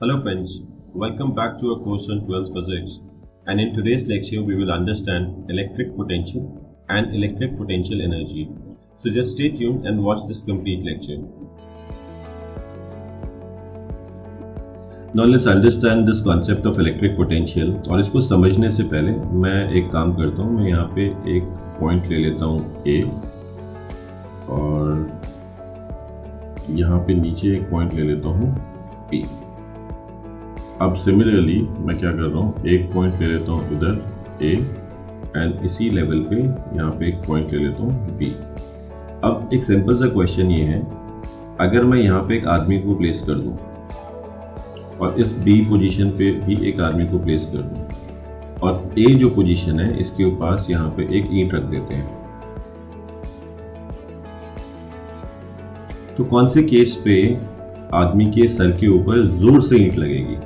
Hello friends, welcome back to our course on 12th physics, and in today's lecture we will understand electric potential and electric potential energy. So just stay tuned and watch this complete lecture. Now let's understand this concept of electric potential. और इसको समझने से पहले मैं एक काम करता हूँ, मैं यहाँ पे एक पॉइंट ले लेता हूँ A और यहाँ पे नीचे एक पॉइंट ले लेता हूँ P। अब सिमिलरली मैं क्या कर रहा हूँ, एक पॉइंट ले लेता हूँ इधर A एंड इसी लेवल पे यहाँ पे एक पॉइंट ले लेता हूँ B। अब एक सिंपल सा क्वेश्चन ये है, अगर मैं यहाँ पे एक आदमी को प्लेस कर दूँ और इस B पोजीशन पे भी एक आदमी को प्लेस कर दूँ और A जो पोजीशन है इसके पास यहाँ पे एक ईंट रख देते हैं, तो कौन से केस पे आदमी के सर के ऊपर जोर से ईंट लगेगी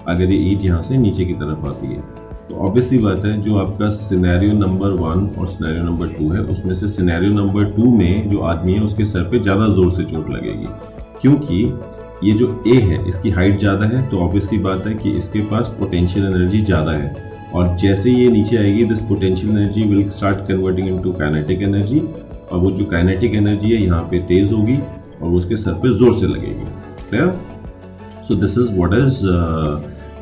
अगर ये ईंट यहाँ से नीचे की तरफ आती है? तो ऑब्वियसली बात है, जो आपका सिनेरियो नंबर 1 और सिनेरियो नंबर 2 है उसमें से सिनेरियो नंबर 2 में जो आदमी है उसके सर पे ज़्यादा जोर से चोट लगेगी, क्योंकि ये जो A है इसकी हाइट ज़्यादा है, तो ऑब्वियसली बात है कि इसके पास पोटेंशियल एनर्जी ज़्यादा है और जैसे ये नीचे आएगी this potential energy will start converting into kinetic energy, और वो जो काइनेटिक एनर्जी है यहाँ पे तेज होगी और वो उसके सर पे जोर से लगेगी। Clear? So this is what is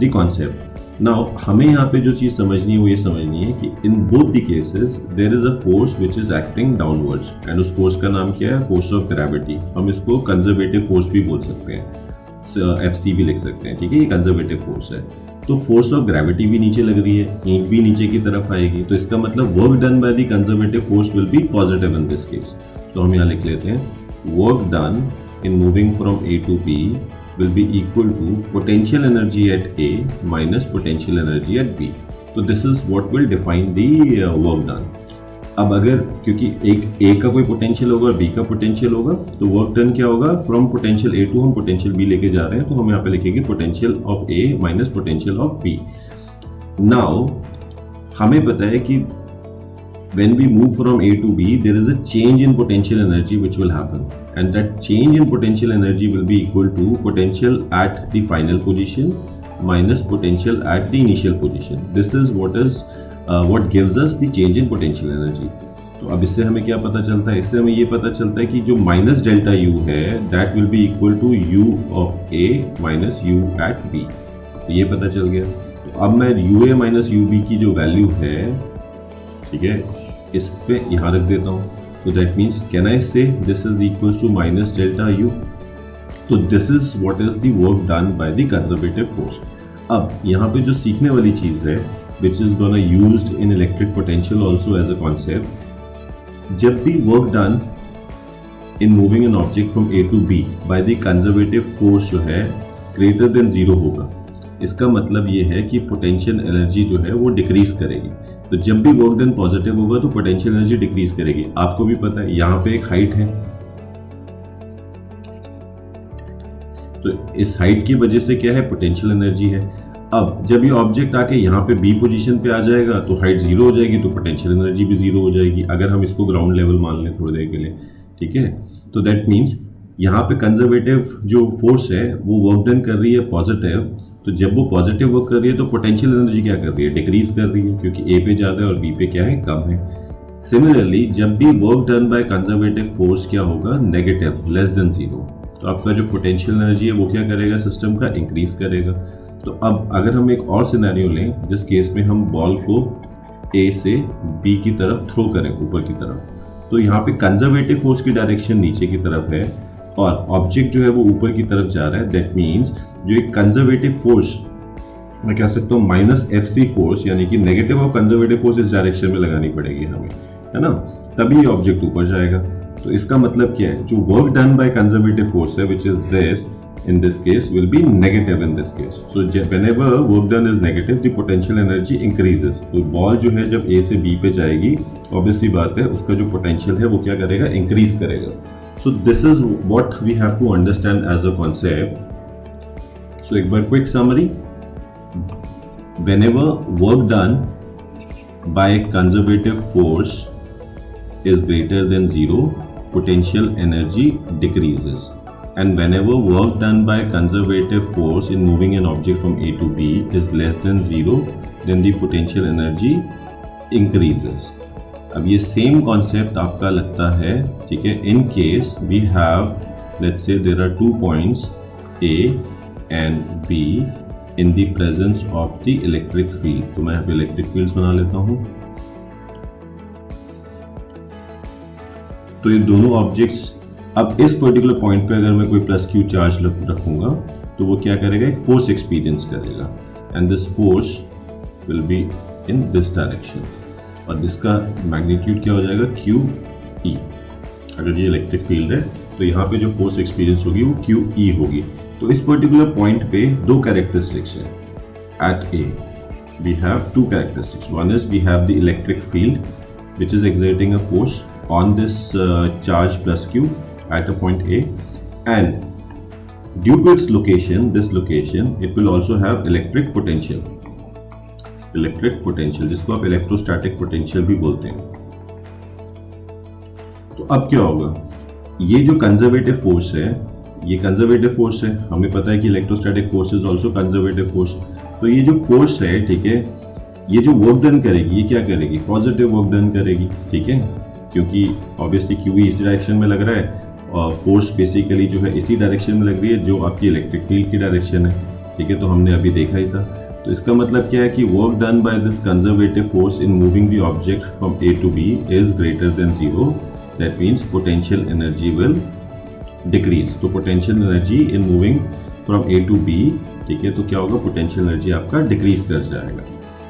the concept. Now हमें यहाँ पे जो चीज़ समझनी है वो ये समझनी है कि in both the cases there is a force which is acting downwards and उस फोर्स का नाम क्या है? Force of gravity. हम इसको कंजर्वेटिव फोर्स भी बोल सकते हैं, FC भी लिख सकते हैं, ठीक है? ये कंजर्वेटिव फोर्स है। तो फोर्स ऑफ ग्रेविटी भी नीचे लग रही है, ईंट भी नीचे की तरफ आएगी, तो इसका मतलब work done by the conservative force will be positive in this case. तो हम यहाँ लिख लेते हैं work done in moving from A to B will be equal to potential energy at A minus potential energy at B. So this is what will define the work done. अब अगर क्योंकि एक A का कोई potential होगा और B का potential होगा, तो वर्क डन क्या होगा? फ्रॉम पोटेंशियल A टू हम पोटेंशियल B लेके जा रहे हैं, तो हम यहाँ पे लिखेंगे potential of A minus potential of B। Now हमें पता है कि when we move from A to B, there is a change in potential energy which will happen, and that change in potential energy will be equal to potential at the final position minus potential at the initial position. This is what gives us the change in potential energy. तो अब इससे हमें क्या पता चलता है? इससे हमें ये पता चलता है कि जो माइनस डेल्टा U है that will be equal to U of A minus U at B. तो ये पता चल गया। तो अब मैं UA minus UB की जो वैल्यू है, ठीक है, इस पे यहाँ रख देता हूँ, तो that means can I say this is equals to minus delta U। तो this is what is the work done by the conservative force. अब यहाँ पे जो सीखने वाली चीज़ है which is gonna used in electric potential also as a concept, जब भी work done in moving an object from A to B by the conservative force जो है ग्रेटर देन 0 होगा, इसका मतलब ये है कि पोटेंशियल एनर्जी जो है वो डिक्रीज करेगी। तो जब भी वर्क डन पॉजिटिव होगा तो पोटेंशियल एनर्जी डिक्रीज करेगी। आपको भी पता है यहाँ पे एक हाइट है, तो इस हाइट की वजह से क्या है? पोटेंशियल एनर्जी है। अब जब ये ऑब्जेक्ट आके यहाँ पे B पोजीशन पे आ जाएगा तो हाइट 0 हो जाएगी, तो पोटेंशियल एनर्जी भी 0 हो जाएगी, अगर हम इसको ग्राउंड लेवल मान लें थोड़ी देर के लिए, ठीक है? तो दैट मीन्स यहाँ पे कंजर्वेटिव जो फोर्स है वो वर्क डन कर रही है पॉजिटिव, तो जब वो पॉजिटिव वर्क कर रही है तो पोटेंशियल एनर्जी क्या कर रही है? डिक्रीज कर रही है, क्योंकि A पे ज़्यादा है और B पे क्या है? कम है। सिमिलरली जब भी work done by conservative force क्या होगा? नेगेटिव, लेस देन 0, तो आपका जो पोटेंशियल एनर्जी है वो क्या करेगा? सिस्टम का इंक्रीज करेगा। तो अब अगर हम एक और सिनेरियो लें जिस केस में हम बॉल को A से B की तरफ थ्रो करें ऊपर की तरफ, तो यहाँ पे कंजर्वेटिव फोर्स की डायरेक्शन नीचे की तरफ है और ऑब्जेक्ट जो है वो ऊपर की तरफ जा रहा है। दैट मीन्स जो एक कंजर्वेटिव फोर्स मैं कह सकता हूँ माइनस FC फोर्स, यानी कि नेगेटिव और कंजर्वेटिव फोर्स इस डायरेक्शन में लगानी पड़ेगी हमें, है ना? तभी ये ऑब्जेक्ट ऊपर जाएगा। तो इसका मतलब क्या है? जो work done by conservative force है which is this in this case will be negative in this case. So whenever work done is negative, the potential energy increases. तो बॉल जो है जब A से B पे जाएगी, ऑब्वियसली बात है उसका जो पोटेंशियल है वो क्या करेगा? इंक्रीज करेगा। So this is what we have to understand as a concept. So एक बार quick summary. Whenever work done by conservative force is greater than 0, potential energy decreases. and whenever work done by conservative force in moving an object from A to B is less than 0, then the potential energy increases. अब ये same concept आपका लगता है, ठीक है, in case we have let's say there are 2 points A and B in the presence of the electric field. तो मैं यहाँ पे इलेक्ट्रिक फील्ड्स बना लेता हूँ। तो ये दोनों ऑब्जेक्ट्स, अब इस पर्टिकुलर पॉइंट पे अगर मैं कोई प्लस क्यू चार्ज रखूंगा तो वो क्या करेगा, एक फोर्स एक्सपीरियंस करेगा, and this force will B in this direction, और इसका मैग्नीट्यूड क्या हो जाएगा, क्यू ई। अगर ये इलेक्ट्रिक फील्ड है तो यहाँ पे जो फोर्स एक्सपीरियंस होगी वो क्यू ई होगी। तो इस पर्टिकुलर पॉइंट पे दो कैरेक्टरिस्टिक्स है। At a we have two characteristics, one is we have the electric field which is exerting a force on this charge plus q at a point A, and due to its location, this location, it will also have electric potential, जिसको आप electrostatic potential भी बोलते हैं। तो अब क्या होगा, ये जो कंजर्वेटिव फोर्स है, ये कंजर्वेटिव फोर्स है, हमें पता है कि electrostatic force is also conservative force. तो ये जो फोर्स है, ठीक है, ये जो वर्क डन करेगी, ये क्या करेगी, पॉजिटिव वर्क डन करेगी, ठीक है, क्योंकि ऑब्वियसली क्यू इसी डायरेक्शन में लग रहा है और फोर्स बेसिकली जो है इसी डायरेक्शन में लग रही है जो आपकी इलेक्ट्रिक फील्ड की डायरेक्शन है, ठीक है, तो हमने अभी देखा ही था। तो इसका मतलब क्या है कि work done by this conservative force in moving the object from A to B is greater than 0, that means potential energy will decrease. तो potential energy in moving from A to B, ठीक है, तो क्या होगा, potential energy आपका decrease कर जाएगा।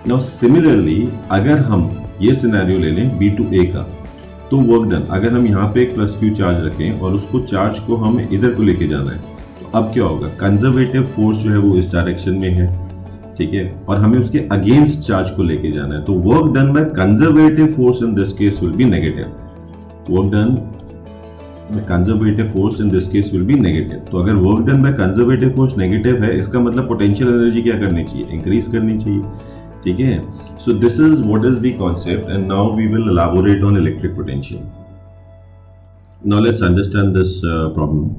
Now similarly अगर हम ये सिनेरियो ले लें बी टू ए का, तो वर्क डन, अगर हम यहाँ पे एक प्लस क्यू चार्ज रखें और उसको चार्ज को हम इधर को लेके जाना है, तो अब क्या होगा, कंजर्वेटिव फोर्स जो है वो इस डायरेक्शन में है, ठीक है, और हमें उसके अगेंस्ट चार्ज को लेके जाना है। तो work done by conservative force in this case will be negative. Work done by conservative force in this case will be negative. तो अगर work done by conservative force negative है, इसका मतलब पोटेंशियल एनर्जी क्या करनी चाहिए, इंक्रीज करनी चाहिए, ठीक है। So this is what is the concept, and now we will elaborate on electric potential. Now let's understand this problem.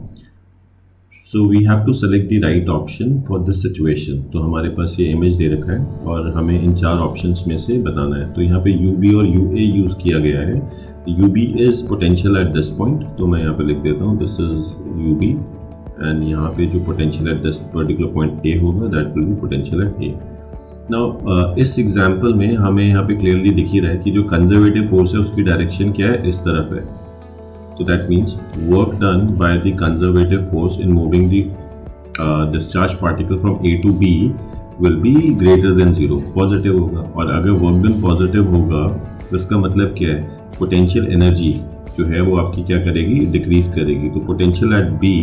So we have to select the right option for this situation. तो हमारे पास ये image दे रखा है और हमें इन चार options में से बताना है। तो यहाँ पे यू बी और यू ए यूज किया गया है। U B is potential at this point, तो मैं यहाँ पे लिख देता हूँ this is U B, and यहाँ पे जो potential at this particular point A होगा that will be potential at A. Now इस एग्जाम्पल में हमें यहाँ पे क्लियरली दिख ही रहा है कि जो कंजर्वेटिव फोर्स है उसकी डायरेक्शन क्या है, इस तरफ है। तो that means work done by the conservative force in moving the discharge particle from A to B will be greater than 0, positive होगा। और अगर वर्क डन पॉजिटिव होगा तो इसका मतलब क्या है, पोटेंशियल एनर्जी जो है वो आपकी क्या करेगी, डिक्रीज करेगी। तो potential at B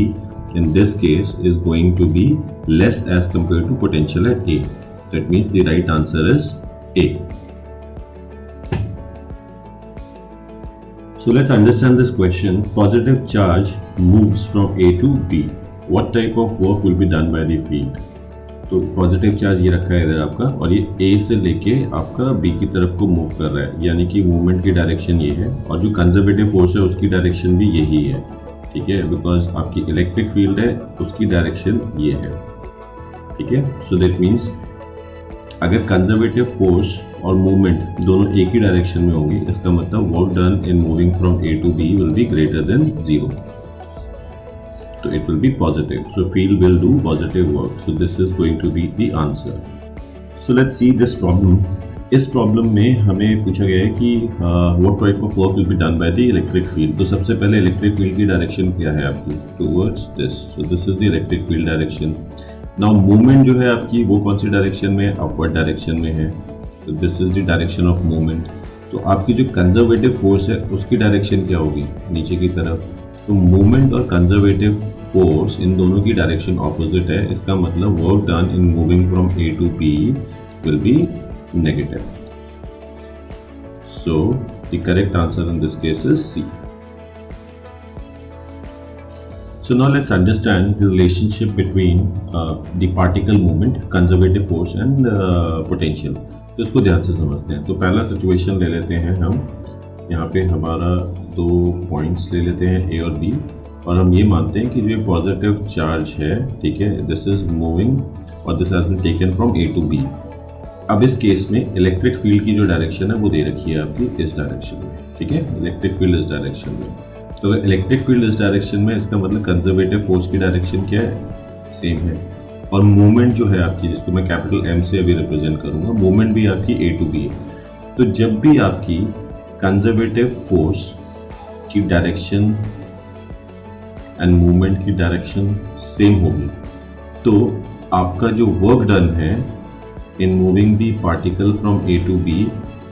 in this case is going to be less as compare to potential at A. That means the right answer is A. So let's understand this question. Positive charge moves from A to B. What type of work will be done by the field? तो positive charge ये रखा है इधर आपका, और ये A से लेके आपका B की तरफ को मूव कर रहा है, यानी कि मूवमेंट की डायरेक्शन ये है, और जो कंजर्वेटिव फोर्स है उसकी डायरेक्शन भी यही है, ठीक है, बिकॉज आपकी इलेक्ट्रिक फील्ड है उसकी डायरेक्शन ये है, ठीक है। सो दैट मीन्स अगर कंजर्वेटिव फोर्स और मूवमेंट दोनों एक ही डायरेक्शन में होंगी, इसका मतलब work done in moving from A to B will be greater than 0, तो it will be positive. So field will do positive work, so this is going to be the answer. So let's see this problem. इस problem में हमें पूछा गया है कि what type of work will be done by the electric field. तो सबसे पहले इलेक्ट्रिक फील्ड की डायरेक्शन क्या है आपकी, towards this, so this is the electric field direction. Now movement जो है आपकी वो कौन सी डायरेक्शन में है, अपवर्ड डायरेक्शन में है, तो this is the direction of movement. तो आपकी जो कंजर्वेटिव फोर्स है उसकी डायरेक्शन क्या होगी, नीचे की तरफ। तो मूवमेंट और कंजर्वेटिव फोर्स इन दोनों की डायरेक्शन ऑपोजिट है, इसका मतलब work done in moving from A to B will be negative. So the correct answer in this case is C. So now let's understand the relationship between the particle movement, conservative force and potential. तो इसको ध्यान से समझते हैं। तो पहला situation ले लेते हैं हम, यहाँ पे हमारा दो पॉइंट्स ले लेते हैं A और B, और हम ये मानते हैं कि जो ये पॉजिटिव चार्ज है, ठीक है, दिस इज मूविंग और this has been taken from A to B. अब इस केस में इलेक्ट्रिक फील्ड की जो डायरेक्शन है वो दे रखी है आपकी इस डायरेक्शन में, ठीक है, इलेक्ट्रिक फील्ड इस डायरेक्शन में। तो अगर इलेक्ट्रिक फील्ड इस डायरेक्शन में, इसका मतलब कंजर्वेटिव फोर्स की डायरेक्शन क्या है, सेम है। और मूवमेंट जो है आपकी, जिसको मैं कैपिटल एम से अभी रिप्रेजेंट करूंगा, मूवमेंट भी आपकी ए टू बी है। तो जब भी आपकी कंजर्वेटिव फोर्स की डायरेक्शन एंड मूवमेंट की डायरेक्शन सेम होगी, तो आपका जो वर्क डन है in moving the particle from A to B,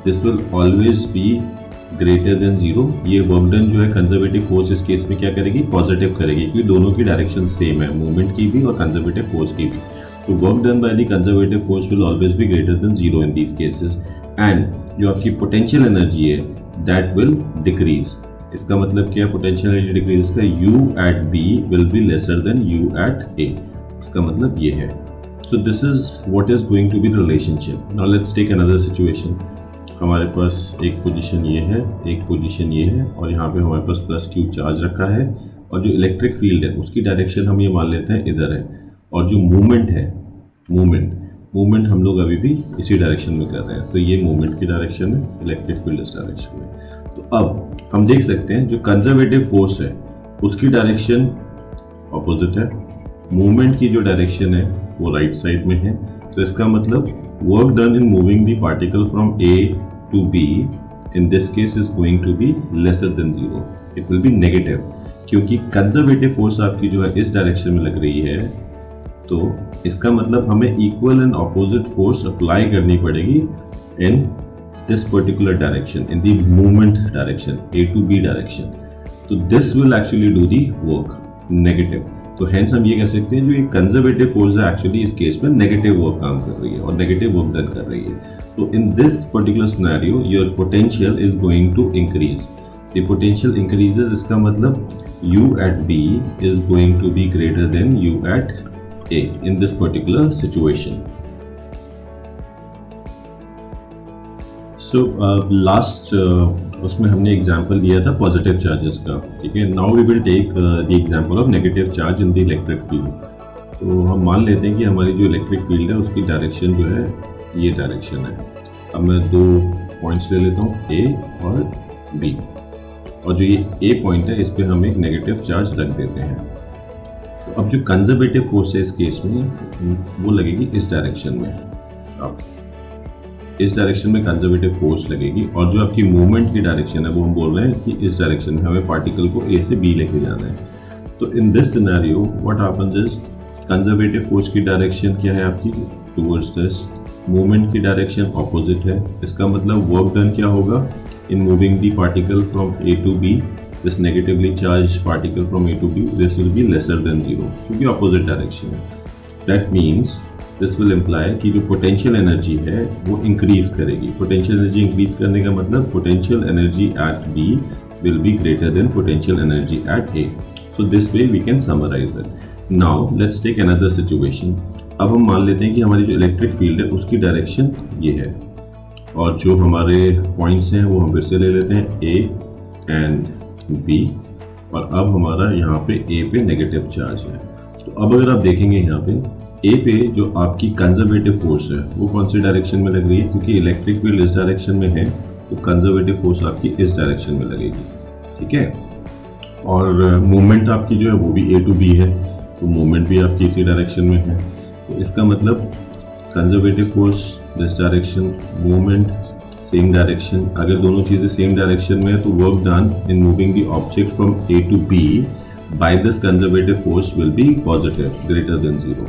this will always be greater than zero. ये वर्क डन जो है कंजर्वेटिव फोर्स इस केस में क्या करेगी, पॉजिटिव करेगी, क्योंकि दोनों की डायरेक्शन सेम है, मूवमेंट की भी और कंजर्वेटिव फोर्स की भी। तो work done by the conservative force will always be greater than zero in these cases, and जो आपकी पोटेंशियल एनर्जी है दैट विल डिक्रीज। इसका मतलब क्या है, पोटेंशियल एनर्जी डिक्रीज का, u at b will be lesser then u at a। इसका मतलब ये है। So this is what is going to be the relationship. Now let's take another situation. हमारे पास एक पोजीशन ये है, एक पोजीशन ये है, और यहाँ पे हमारे पास प्लस क्यू चार्ज रखा है, और जो इलेक्ट्रिक फील्ड है उसकी डायरेक्शन हम ये मान लेते हैं इधर है, और जो मूवमेंट है, मूवमेंट हम लोग अभी भी इसी डायरेक्शन में कर रहे हैं। तो ये मूवमेंट की डायरेक्शन है, इलेक्ट्रिक फील्ड इस डायरेक्शन में। तो अब हम देख सकते हैं जो कंजर्वेटिव फोर्स है उसकी डायरेक्शन ऑपोजिट है, मूवमेंट की जो डायरेक्शन है वो राइट साइड में है। तो इसका मतलब work done in moving the particle from A to B in this case is going to be lesser than zero, it will be negative, क्योंकि कंजर्वेटिव फोर्स आपकी जो है इस डायरेक्शन में लग रही है। तो इसका मतलब हमें equal and opposite force apply करनी पड़ेगी in this particular direction, in the movement direction, A to B direction. तो this will actually do the work negative. तो हेंस हम ये कह सकते हैं जो ये कंजर्वेटिव फोर्स है एक्चुअली इस केस में नेगेटिव वर्क काम कर रही है और नेगेटिव वर्क डन कर रही है। तो in this particular scenario your potential is going to increase, the potential increases, इसका मतलब u at b is going to be greater than u at a in this particular situation. So last उसमें हमने example दिया था positive charges का, ठीक है। Now we will take the example of negative charge in the electric field. तो हम मान लेते हैं कि हमारी जो इलेक्ट्रिक फील्ड है उसकी डायरेक्शन जो है ये डायरेक्शन है। अब मैं दो पॉइंट्स ले लेता हूँ, A और B, और जो ये A पॉइंट है इस पर हम एक नेगेटिव चार्ज रख देते हैं। तो अब जो कंजर्वेटिव फोर्स है इस केस में वो लगेगी इस डायरेक्शन में। अब इस डायरेक्शन में कंजर्वेटिव फोर्स लगेगी, और जो आपकी मूवमेंट की डायरेक्शन है वो हम बोल रहे हैं कि इस डायरेक्शन में हमें पार्टिकल को ए से बी लेके जाना है। तो in this scenario what happens is, conservative force की डायरेक्शन क्या है आपकी, टुवर्ड्स दिस, मूवमेंट की डायरेक्शन ऑपोजिट है। इसका मतलब वर्क डन क्या होगा in moving the particle from A to B, this negatively charge particle from A to B, this will be lesser than zero, क्योंकि ऑपोजिट डायरेक्शन है। That means this will imply कि जो potential energy है वो increase करेगी। Potential energy increase करने का मतलब potential energy at B will be greater than potential energy at A. So this way we can summarize it. Now let's take another situation. अब हम मान लेते हैं कि हमारी जो इलेक्ट्रिक फील्ड है उसकी डायरेक्शन ये है, और जो हमारे पॉइंट्स हैं वो हम फिर से ले लेते हैं ए एंड बी, और अब हमारा यहाँ पे ए पे नेगेटिव चार्ज है। तो अब अगर आप देखेंगे यहाँ पे ए पे जो आपकी कंजर्वेटिव फोर्स है वो कौन सी डायरेक्शन में लग रही है, क्योंकि इलेक्ट्रिक फील्ड इस डायरेक्शन में है तो कंजर्वेटिव फोर्स आपकी इस डायरेक्शन में लगेगी, ठीक है। और मूवमेंट आपकी जो है वो भी ए टू बी है, तो मूवमेंट भी आपकी इसी डायरेक्शन में है। तो इसका मतलब conservative force this direction, movement same direction. अगर दोनों चीज़ें सेम डायरेक्शन में है तो work done in moving the object from A to B by this conservative force will be positive, greater than zero.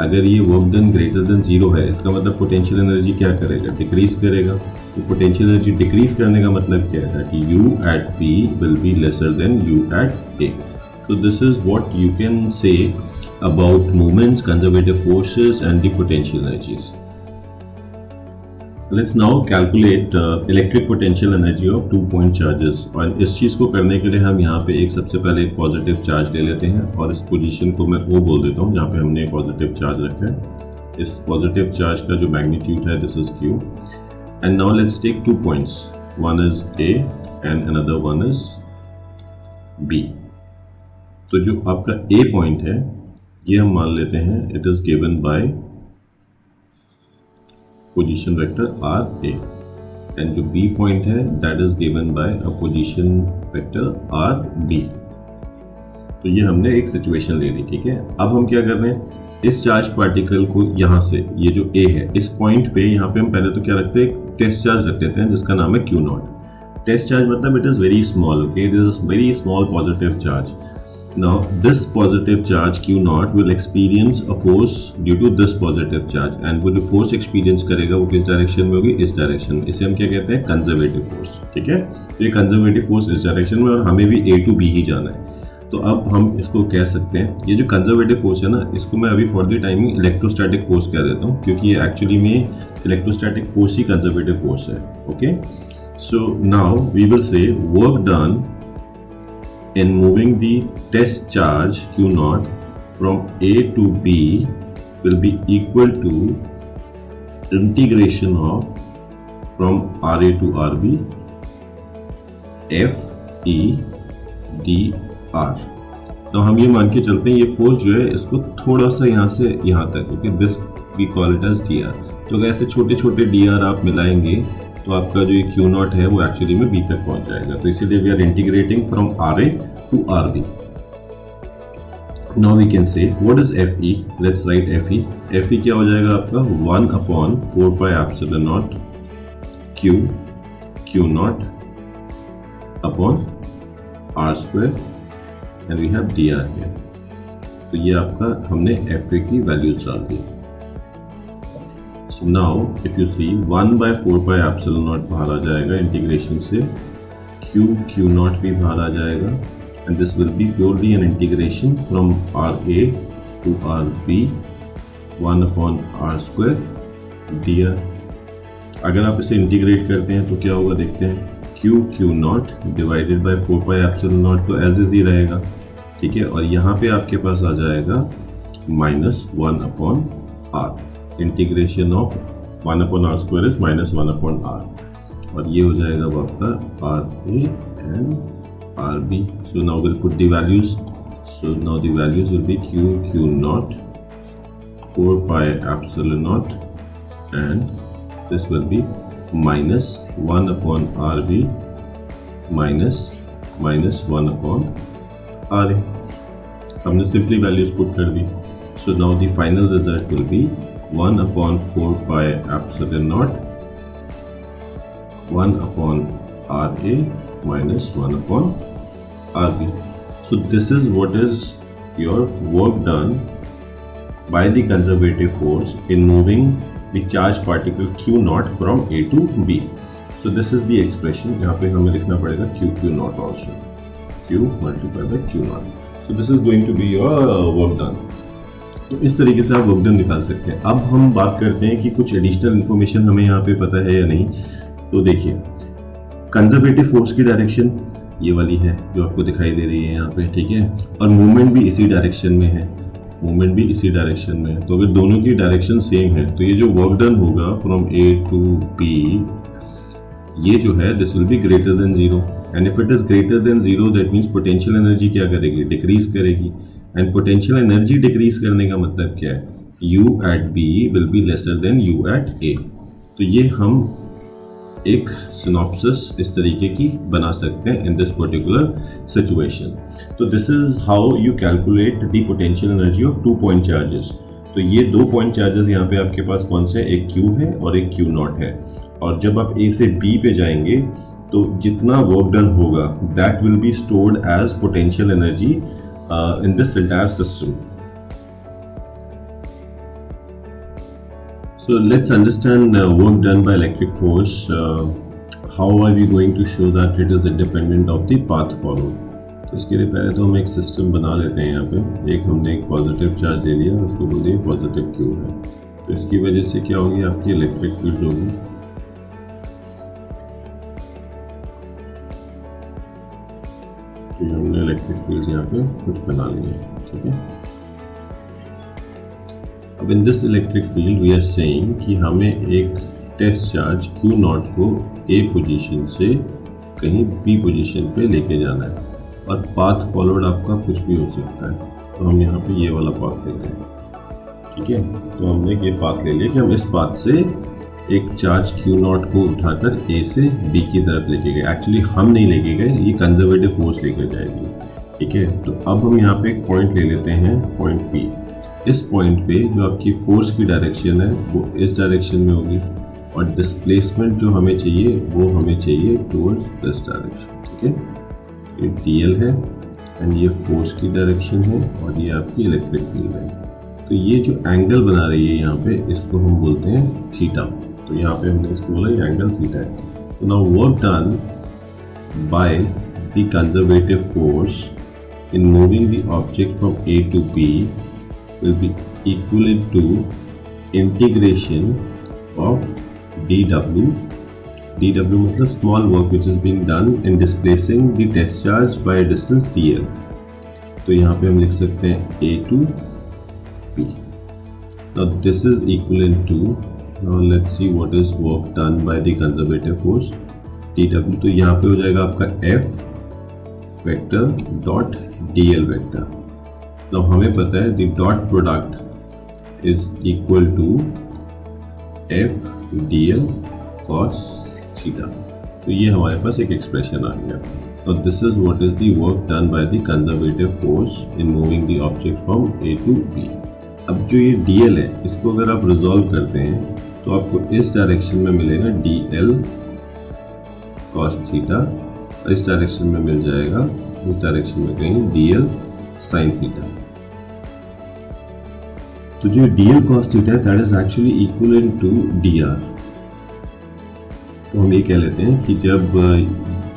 अगर ये work done greater than zero है, इसका मतलब पोटेंशियल एनर्जी क्या करेगा, डिक्रीज करेगा। तो पोटेंशियल एनर्जी डिक्रीज करने का मतलब क्या है कि u at b will be lesser then u at a। So this is what you can say about movements, conservative forces and the potential energies. Let's now calculate electric potential energy of 2-point charges। और इस चीज़ को करने के लिए हम यहाँ पे एक सबसे पहले एक पॉजिटिव चार्ज ले लेते हैं, और इस पोजीशन को मैं O बोल देता हूँ जहाँ पे हमने पॉजिटिव चार्ज रखा है। इस पॉजिटिव चार्ज का जो मैग्नीट्यूड है this is Q। And now let's take 2 points, one is A and another one is B। तो जो आपका ए पॉइंट है ये हम मान लेते हैं it is given by position vector R A, and जो बी पॉइंट है that is given by a position vector R B. तो ये हमने एक सिचुएशन ले ली, ठीक है। अब हम क्या कर रहे हैं, इस चार्ज पार्टिकल को यहाँ से, ये जो ए है इस पॉइंट पे, यहाँ पे हम पहले तो क्या रखते हैं, एक टेस्ट चार्ज रख देते हैं जिसका नाम है Q0। टेस्ट चार्ज मतलब it is very small, okay, it is a very small positive charge. Now this positive charge Q0 will experience a force due to this positive charge, and वो जो force experience करेगा वो किस direction में होगी, इस direction में। इसे हम क्या कहते हैं, कंजर्वेटिव फोर्स, ठीक है। तो ये कंजर्वेटिव फोर्स इस डायरेक्शन में, और हमें भी A to B ही जाना है। तो अब हम इसको कह सकते हैं, ये जो कंजर्वेटिव फोर्स है ना, इसको मैं अभी for the timing electrostatic force कह देता हूँ, क्योंकि ये एक्चुअली में इलेक्ट्रोस्टैटिक फोर्स ही कंजर्वेटिव फोर्स है, okay. So now we will say work done in moving the test charge Q0 from A to B will be equal to integration of from RA to RB F E D R। तो हम ये मान के चलते हैं ये force जो है इसको थोड़ा सा यहाँ से यहाँ तक, okay, this we call it as DR। तो अगर ऐसे छोटे छोटे DR आप मिलाएंगे तो आपका जो ये Q0 है वो एक्चुअली में B तक पहुंच जाएगा। तो इसीलिए we are integrating from RA to RB। Now we can say what is FE, let's write FE। FE क्या हो जाएगा आपका 1/4πε0 Q0 upon R² and we have DR here. तो ये आपका हमने FE की वैल्यूज डाल दी। So now if you see 1/4πε0 बाहर आ जाएगा इंटीग्रेशन से, Q0 भी बाहर आ जाएगा, and this will be purely an integration from RA to RB 1/R² dr। अगर आप इसे इंटीग्रेट करते हैं तो क्या होगा देखते हैं, Q0 डिवाइडेड बाय 4πε0 तो एज इज ही रहेगा, ठीक है। और यहाँ पे आपके पास आ जाएगा -1/R, integration of 1/R² is -1/R, और ये हो जाएगा वो आपका RA and RB। So now will put the values. So now the values will be Q0 4πε0 and this will be -1/RB -1/RA। हमने सिंपली वैल्यूज पुट कर दी। So now the final result will be 1/4πε0 1/RA -1/RB। So this is what is your work done by the conservative force in moving the charged particle Q0 from A to B. So this is the expression। यहाँ पे हमें लिखना पड़ेगा Q0 also, Q multiplied by Q0। So this is going to be your work done। तो इस तरीके से आप वर्क डन निकाल सकते हैं। अब हम बात करते हैं कि कुछ एडिशनल इन्फॉर्मेशन हमें यहाँ पे पता है या नहीं। तो देखिए, कंजर्वेटिव फोर्स की डायरेक्शन ये वाली है जो आपको दिखाई दे रही है यहाँ पे, ठीक है, और मूवमेंट भी इसी डायरेक्शन में है, मूवमेंट भी इसी डायरेक्शन में है। तो अगर दोनों की डायरेक्शन सेम है तो ये जो वर्क डन होगा फ्रॉम A to B, ये जो है this will be greater than 0, and if it is greater than 0 that means potential energy क्या करेगी, डिक्रीज करेगी। एंड पोटेंशियल एनर्जी डिक्रीज करने का मतलब क्या है, U at B will be lesser than U at A। तो ये हम एक सिनॉप्सिस इस तरीके की बना सकते हैं इन दिस पर्टिकुलर सिचुएशन। तो this is how you calculate the potential energy of 2 point charges. तो ये 2 पॉइंट चार्जेस यहाँ पे आपके पास कौन से, एक Q है और एक Q0 है। और जब आप A से B पे जाएंगे तो जितना वर्क डन होगा that will be stored as potential energy in this entire system। So let's understand work done by electric force। How are we going to show that it is independent of the path followed? तो इसके लिए पहले तो हम एक system बना लेते हैं। यहाँ पे एक हमने एक पॉजिटिव चार्ज ले लिया, उसको बोल दिया पॉजिटिव Q है। तो इसकी वजह से क्या होगी, आपकी इलेक्ट्रिक फील्ड होगी। तो हमने इलेक्ट्रिक फील्ड यहाँ पे कुछ बना लिए, ठीक है। अब in this electric field we are saying कि हमें एक टेस्ट चार्ज Q0 को A पोजीशन से कहीं B पोजीशन पे लेके जाना है। और पाथ फॉलोड आपका कुछ भी हो सकता है। तो हम यहाँ पे ये वाला पाथ ले रहे हैं, ठीक है। तो हमने ये पाथ ले लिया कि हम इस पाथ से एक चार्ज Q0 को उठाकर A से B की तरफ लेके गए। एक्चुअली हम नहीं लेके गए, ये कंजर्वेटिव फोर्स लेकर जाएगी, ठीक है। तो अब हम यहाँ पे एक पॉइंट ले लेते हैं, पॉइंट P। इस पॉइंट पे जो आपकी फोर्स की डायरेक्शन है वो इस डायरेक्शन में होगी और डिस्प्लेसमेंट जो हमें चाहिए वो हमें चाहिए टुवर्ड्स दिस डायरेक्शन, ठीक है। ये DL है एंड ये फोर्स की डायरेक्शन है और ये आपकी इलेक्ट्रिक फील्ड है। तो ये जो एंगल बना रही है यहाँ पे, इसको हम बोलते हैं थीटा। तो यहाँ पे हमने इसको बोला ये एंगल थीटा है। तो now work done by the conservative force in moving the object from A to B will be equivalent to integration of dW. dW मतलब small work which is being done in displacing the test charge by a distance dl. तो यहाँ पे हम लिख सकते हैं A to B. Now this is equivalent to, now let's see what is work done by the conservative force dW. तो यहाँ पे हो जाएगा आपका F vector dot dl vector. तो हमें पता है the dot product is equal to f dl cos theta. तो ये हमारे पास एक एक्सप्रेशन आ गया। तो this is what is the work done by the conservative force in moving the object from A to B। अब जो ये dl है, इसको अगर आप रिजॉल्व करते हैं तो आपको इस डायरेक्शन में मिलेगा dl cos थीटा, इस डायरेक्शन में मिल जाएगा, इस डायरेक्शन में कहीं dl sin थीटा। तो जो dl cos थीटा है that is actually equivalent to dr। तो हम ये कह लेते हैं कि जब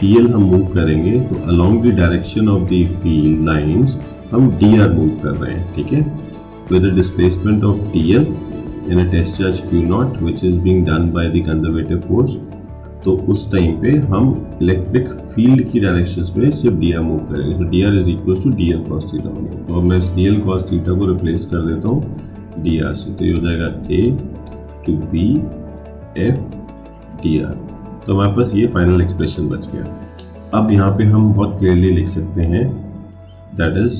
dl हम मूव करेंगे तो along the direction of the field lines हम dr मूव कर रहे हैं, ठीक है, with the displacement of dl in a test charge Q0 which is being done by the conservative force. तो उस टाइम पे हम इलेक्ट्रिक फील्ड की डायरेक्शंस में सिर्फ dr मूव करेंगे। तो dr is equal to dl cos theta होगा। तो अब मैं इस dl cos थीटा को रिप्लेस कर देता हूँ dr से। तो ये हो जाएगा A to B F dr। तो हमारे पास ये फाइनल एक्सप्रेशन बच गया। अब यहाँ पे हम बहुत क्लियरली लिख सकते हैं that is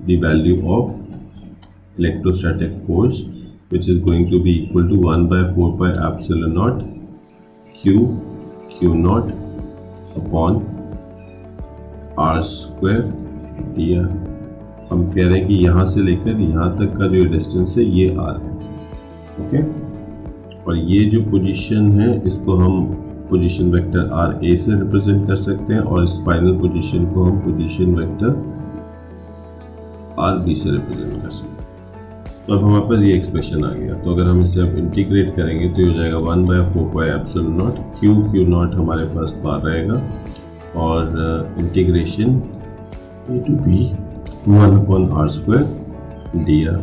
the value of electrostatic force which is going to be equal to 1/4 pi epsilon naught Q0 upon R square dr। हम कह रहे हैं कि यहाँ से लेकर यहाँ तक का जो डिस्टेंस है ये R है, ओके। और ये जो पोजीशन है इसको हम पोजीशन वेक्टर RA से रिप्रेजेंट कर सकते हैं और इस फाइनल पोजीशन को हम पोजीशन वेक्टर RB से रिप्रेजेंट कर सकते हैं। तो अब हमारे पास ये एक्सप्रेशन आ गया। तो अगर हम इसे अब इंटीग्रेट करेंगे तो ये हो जाएगा 1/4 पाई एप्सिलॉन नॉट Q0 हमारे पास बाहर रहेगा और integration A to B 1/R square dr।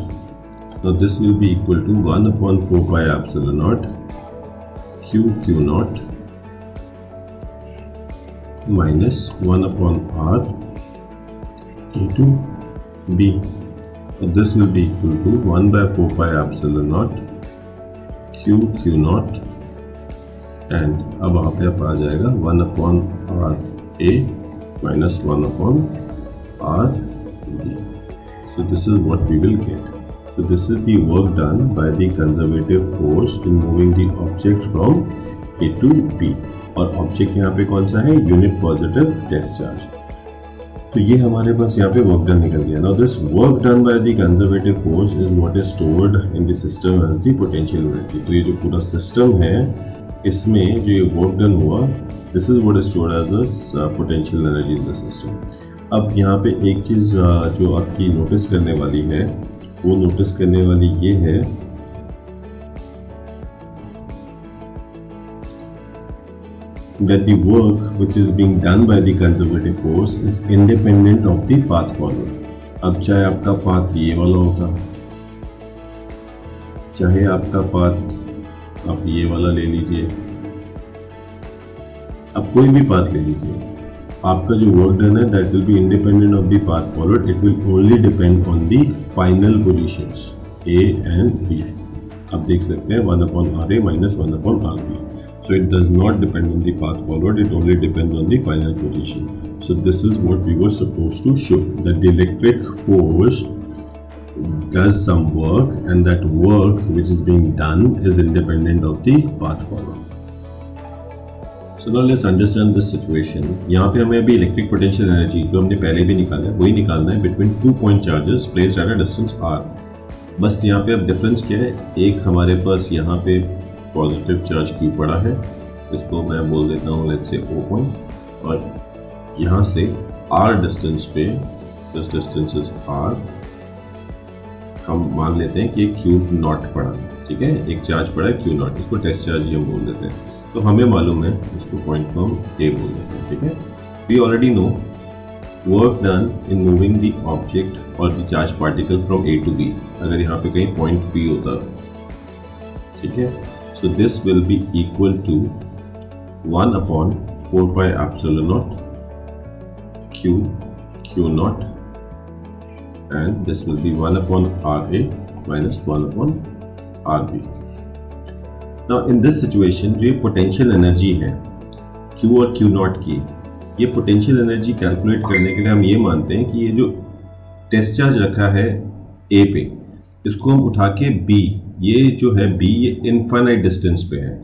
तो this will be equal to 1/4 pi epsilon naught Q0 minus 1/R A to B। So this will be equal to 1/4 pi epsilon naught Q0 and अब वहाँ पे आ जाएगा 1/RA minus 1/R B। So this is what we will get. So this is the work done by the conservative force in moving the object from A to B। और object यहाँ पे कौन सा है? Unit positive test charge. तो ये हमारे पास यहाँ पे वर्क डन निकल गया। Now this work done by the conservative force is what is stored in the system as the potential energy. तो ये जो पूरा सिस्टम है इसमें जो ये वर्क डन हुआ this is what is stored as a potential energy in the system. अब यहाँ पे एक चीज़ जो आपकी नोटिस करने वाली है वो नोटिस करने वाली ये है that the work which is being done by the conservative force is independent of the path followed। अब चाहे आपका पाथ ये वाला होता, चाहे आपका पाथ आप ये वाला ले लीजिए, अब कोई भी पाथ ले लीजिए, आपका जो वर्क डन है that will be independent of the path followed. It will only depend on the final positions A and B। आप देख सकते हैं 1/RA minus 1/RB। So it does not depend on the path followed, it only depends on the final position। So this is what we were supposed to show, that the electric force does some work and that work which is being done is independent of the path followed. So now let's understand this situation. यहाँ पे हमें अभी electric potential energy जो हमने पहले भी निकाला है वही निकालना है between 2 point charges placed at a distance r. बस यहाँ पे अब डिफरेंस क्या है, एक हमारे पास यहाँ पे पॉजिटिव चार्ज Q पड़ा है, इसको मैं बोल देता हूँ लेट्स से O पॉइंट, और यहाँ से r डिस्टेंस पे, दिस डिस्टेंस इज r, हम मान लेते हैं कि एक Q नॉट पड़ा है, ठीक है, एक चार्ज पड़ा है Q नॉट, इसको टेस्ट चार्ज ही हम बोल देते हैं. तो हमें मालूम है, इसको पॉइंट को हम A बोल देते हैं, ठीक है. We already know work done in moving the object और the charge particle from A to B. अगर यहाँ पे कहीं पॉइंट P होता, ठीक है, so this will be equal to 1/4 pi epsilon naught Q naught, and this will be 1/RA minus 1/RB. Now in this situation जो ये potential energy है Q और Q नॉट की, ये पोटेंशियल एनर्जी कैलकुलेट करने के लिए हम ये मानते हैं कि ये जो टेस्ट चार्ज रखा है A पे, इसको हम उठा के B, ये जो है B ये इनफाइनाइट डिस्टेंस पे है,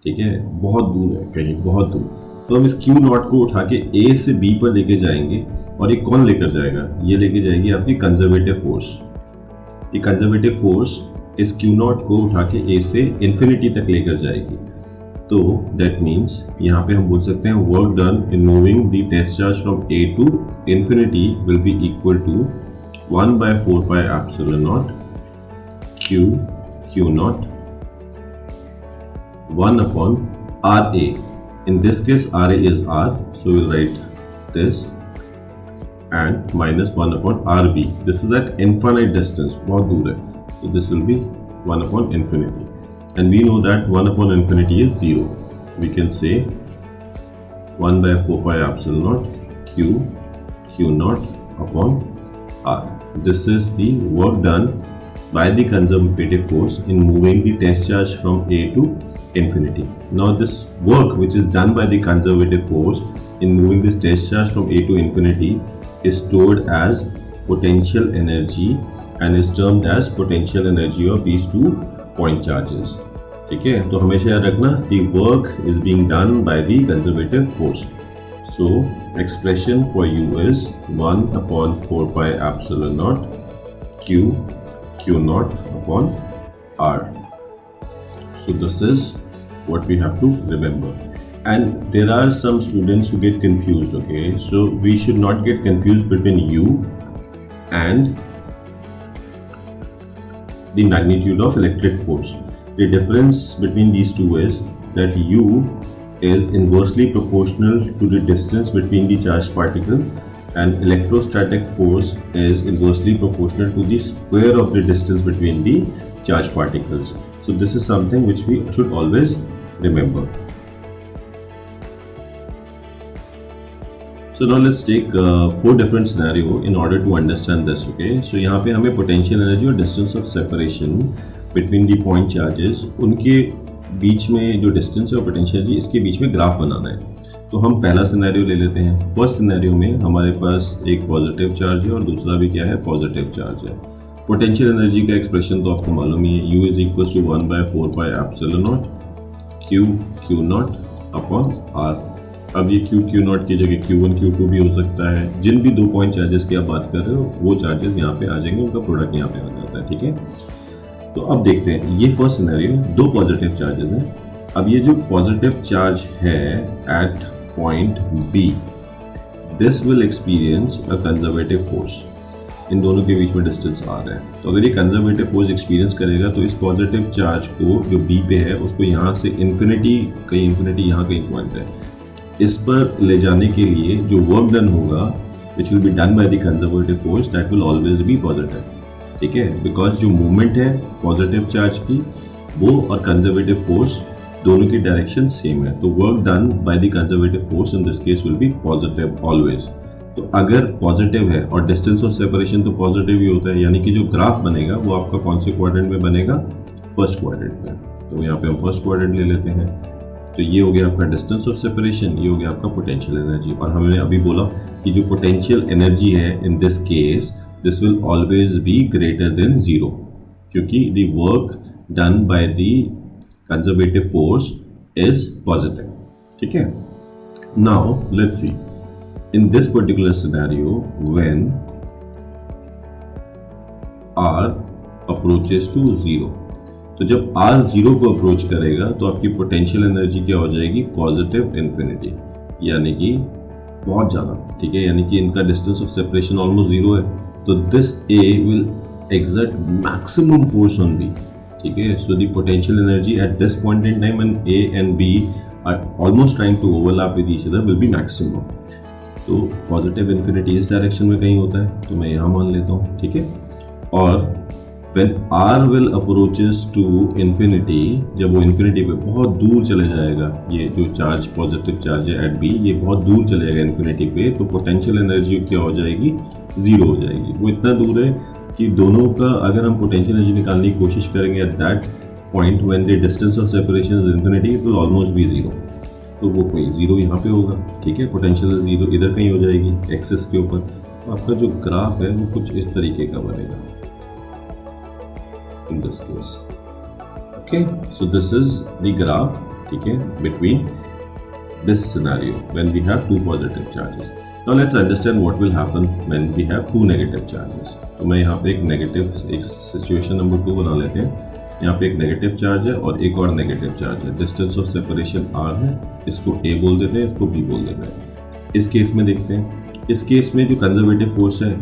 ठीक है, बहुत दूर है, कहीं बहुत दूर. तो हम इस Q नॉट को उठा के A से B पर लेके जाएंगे, और ये कौन लेकर जाएगा, ये लेके जाएगी आपकी कंजर्वेटिव फोर्स. ये कंजर्वेटिव फोर्स इस Q नॉट को उठा के A से इन्फिनिटी तक लेकर जाएगी. तो दैट मीन्स यहाँ पे हम बोल सकते हैं work done in moving the test charge from A to infinity will be equal to 1/4 pi epsilon naught Q naught 1/RA. In this case, RA is R, so we'll write this, and minus 1/RB. This is at infinite distance, बहुत दूर है, so this will be 1/infinity. And we know that 1/infinity is 0. We can say 1/4 pi epsilon naught Q naught upon R. This is the work done by the conservative force in moving the test charge from A to infinity. Now this work which is done by the conservative force in moving this test charge from A to infinity is stored as potential energy and is termed as potential energy of these 2 point charges. ठीक है, तो हमेशा याद रखना the work is being done by the conservative force. So expression for U is 1/4 pi epsilon naught Q naught upon R. So this is what we have to remember. And there are some students who get confused, okay? So we should not get confused between U and the magnitude of electric force. The difference between these two is that U is inversely proportional to the distance between the charged particle, and electrostatic force is inversely proportional to the square of the distance between the charged particles. So this is something which we should always remember. So now let's take 4 different scenario in order to understand this, okay? So यहाँ पे हमें potential energy और distance of separation between the point charges, उनके बीच में जो distance है और potential energy, इसके बीच में ग्राफ बनाना है. तो हम पहला सिनेरियो ले लेते हैं. फर्स्ट सिनेरियो में हमारे पास एक पॉजिटिव चार्ज है और दूसरा भी क्या है, पॉजिटिव चार्ज है. पोटेंशियल एनर्जी का एक्सप्रेशन तो आपको मालूम ही है, U is equal to 1/4 pi epsilon naught Q naught upon R. अब ये Q naught की जगह Q1 Q2 भी हो सकता है. जिन भी 2 पॉइंट चार्जेस की आप बात कर रहे हो वो चार्जेस यहाँ पे आ जाएंगे, उनका प्रोडक्ट यहाँ पे आ जाता है, ठीक है. तो अब देखते हैं, ये फर्स्ट सिनेरियो 2 पॉजिटिव चार्जेस हैं. अब ये जो पॉजिटिव चार्ज है at point B, this will experience a conservative force. इन दोनों के बीच में डिस्टेंस आ रहा है, तो अगर ये कंजर्वेटिव फोर्स एक्सपीरियंस करेगा तो इस पॉजिटिव चार्ज को जो B पे है उसको यहाँ से इन्फिनिटी, कहीं इन्फिनिटी यहाँ कहीं पॉइंट है, इस पर ले जाने के लिए जो वर्क डन होगा विच will be done by the conservative force, that will always B positive. ठीक है, बिकॉज जो मूवमेंट है पॉजिटिव चार्ज की वो और कंजर्वेटिव फोर्स दोनों की डायरेक्शन सेम है, तो work done by the conservative force in this case will be positive always. तो अगर पॉजिटिव है और डिस्टेंस ऑफ सेपरेशन तो पॉजिटिव ही होता है, यानी कि जो ग्राफ बनेगा वो आपका कौन से क्वाड्रेंट में बनेगा, फर्स्ट क्वाड्रेंट में. तो यहाँ पे हम फर्स्ट क्वाड्रेंट ले लेते हैं. तो ये हो गया आपका डिस्टेंस ऑफ सेपरेशन, ये हो गया आपका पोटेंशियल एनर्जी। और हमने अभी बोला कि जो पोटेंशियल एनर्जी है in this case this will always be greater than zero, क्योंकि the work done by the conservative force is positive. ठीक है, now let's see in this particular scenario when r approaches to zero, तो जब r zero को approach करेगा तो आपकी potential energy क्या हो जाएगी, पॉजिटिव इन्फिनिटी, यानी कि बहुत ज़्यादा। ठीक है, यानी कि इनका distance of separation almost zero है, तो this a will exert maximum force on B. ठीक है, so the potential energy at this point in time when A and B are almost trying to overlap with each other will be maximum. तो positive infinity इस direction में कहीं होता है, तो मैं यहाँ मान लेता हूँ। ठीक है, और when R will approaches to infinity, जब वो इन्फिनिटी पे बहुत दूर चले जाएगा, ये जो चार्ज पॉजिटिव चार्ज है एट B ये बहुत दूर चले जाएगा इन्फिनिटी पे, तो पोटेंशियल एनर्जी क्या हो जाएगी, जीरो हो जाएगी। वो इतना दूर है कि दोनों का अगर हम पोटेंशियल एनर्जी निकालने की कोशिश करेंगे at that point when the distance of separation is infinity it will almost be zero, तो वो कोई जीरो यहाँ पे होगा। ठीक है, पोटेंशियल जीरो इधर कहीं हो जाएगी एक्सिस के ऊपर। तो आपका जो ग्राफ है वो कुछ इस तरीके का बनेगा in this case. Okay, so this is the graph, ठीक है, between this scenario when we have two positive charges. Now let's understand what will happen when we have two negative charges. तो मैं यहाँ पे एक सिचुएशन नंबर 2 बना लेते हैं। यहाँ पे एक नेगेटिव चार्ज है और एक और नेगेटिव चार्ज है। डिस्टेंस ऑफ सेपरेशन r है, इसको a बोल देते हैं, इसको b बोल देते हैं। इस केस में देखते हैं, इस केस में जो कंजर्वेटिव फोर्स है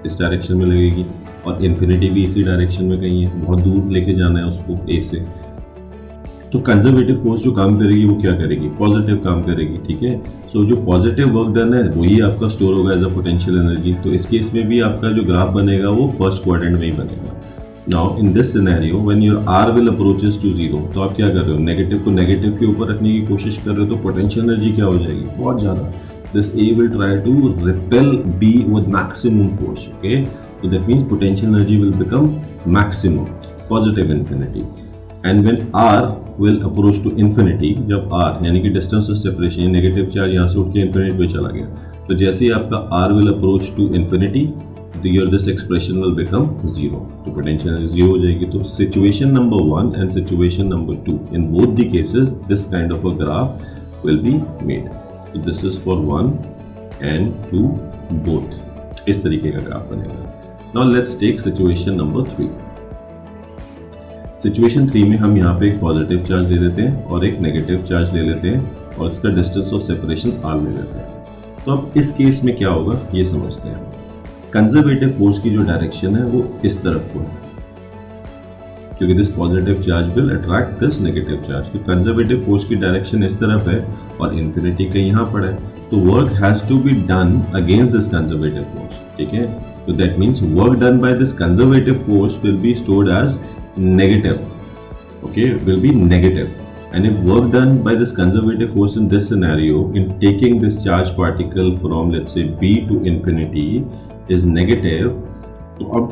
इस डायरेक्शन में लगेगी और इन्फिनिटी भी इसी डायरेक्शन में कहीं है, बहुत दूर लेके जाना है उसको a से। तो कंजर्वेटिव फोर्स जो काम करेगी वो क्या करेगी, पॉजिटिव काम करेगी। ठीक है, सो जो पॉजिटिव वर्क डन है वही आपका स्टोर होगा एज अ पोटेंशियल एनर्जी। तो इस केस में भी आपका जो ग्राफ बनेगा वो फर्स्ट क्वाड्रेंट में ही बनेगा। Now in this scenario when your r will approaches to zero, तो आप क्या कर रहे हो, नेगेटिव को नेगेटिव के ऊपर रखने की कोशिश कर रहे हो, तो पोटेंशियल एनर्जी क्या हो जाएगी, बहुत ज़्यादा। This a will try to repel b with maximum force. Okay, so that means potential energy will become maximum, positive infinity. And when r will approach to infinity, जब r यानी कि distance of separation, negative charge यहाँ से उठ के infinity पे चला गया, तो जैसे ही आपका r will approach to infinity, your this expression will become zero, तो potential energy zero हो जाएगी। तो situation number 1 and situation number 2, in both the cases this kind of a graph will be made. So this is for 1 and 2 both, इस तरीके का graph बनेगा। Now let's take situation number 3. Situation 3 में हम यहाँ पे एक पॉजिटिव चार्ज ले लेते हैं और एक नेगेटिव चार्ज ले लेते हैं और इसका डिस्टेंस ऑफ सेपरेशन r ले लेते हैं। तो अब इस केस में क्या होगा ये समझते हैं। कंजर्वेटिव फोर्स की जो डायरेक्शन है वो इस तरफ को है, क्योंकि this positive charge will attract this negative charge. तो कंजर्वेटिव फोर्स की डायरेक्शन इस तरफ है और इन्फिनिटी का यहाँ पर है, तो work has to be done against this conservative force. ठीक है, तो that means work done by this conservative force will be stored as negative, okay, will be negative. And if work done by this conservative force in this scenario in taking this charged particle from let's say b to infinity is negative, तो अब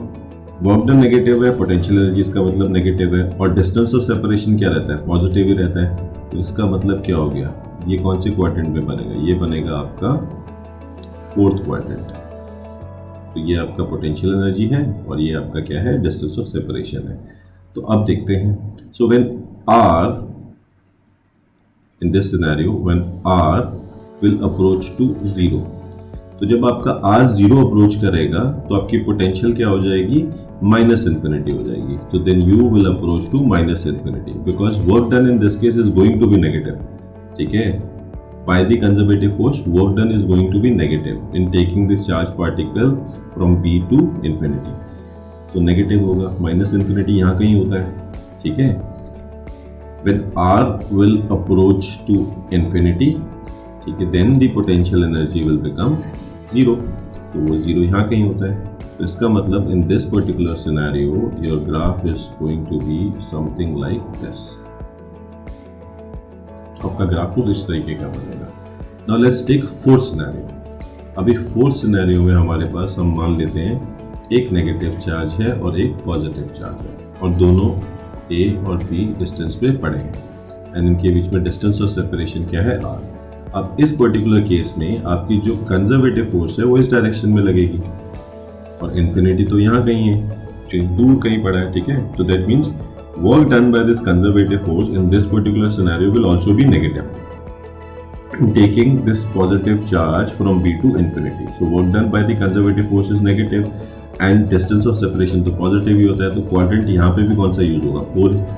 work done negative है, potential energy इसका मतलब negative है, और distance of separation क्या रहता है, पॉजिटिव ही रहता है। तो इसका मतलब क्या हो गया, ये कौन से क्वाड्रेंट में बनेगा, ये बनेगा आपका फोर्थ क्वाड्रेंट। तो ये आपका पोटेंशियल एनर्जी है और ये आपका क्या है, डिस्टेंस ऑफ सेपरेशन है। तो अब देखते हैं, so when r in this scenario when r will approach to zero, तो जब आपका r जीरो अप्रोच करेगा तो आपकी पोटेंशियल क्या हो जाएगी, माइनस इन्फिनिटी हो जाएगी। तो then u will approach to minus infinity because work done in this case is going to be negative. ठीक है, by the conservative force work done is going to be negative in taking this charged particle from b to infinity. तो negative होगा, minus infinity यहाँ कहीं होता है। ठीक है, when r will approach to infinity, ठीक है, then the potential energy will become zero, तो वो जीरो यहाँ कहीं होता है। तो इसका मतलब in this particular scenario your graph is going to be something like this. आपका ग्राफ कुछ इस तरीके का बनेगा। Now let's take fourth scenario. अभी फोर्थ सिनेरियो में हमारे पास हम मान लेते हैं एक नेगेटिव चार्ज है और एक पॉजिटिव चार्ज है और दोनों a और b डिस्टेंस पे पड़े हैं। एंड इनके बीच में डिस्टेंस ऑफ सेपरेशन क्या है r। अब इस पर्टिकुलर केस में आपकी जो कंजर्वेटिव फोर्स है वो इस डायरेक्शन में लगेगी और इन्फिनिटी तो यहाँ कहीं है, जो दूर कहीं पड़ा है, ठीक है। तो that means work done by this conservative force in this particular scenario will also be negative, taking this positive charge from B to infinity. So work done by the conservative force is negative and distance of separation तो positive ही होता है, तो quadrant यहाँ पे भी कौन सा use होगा,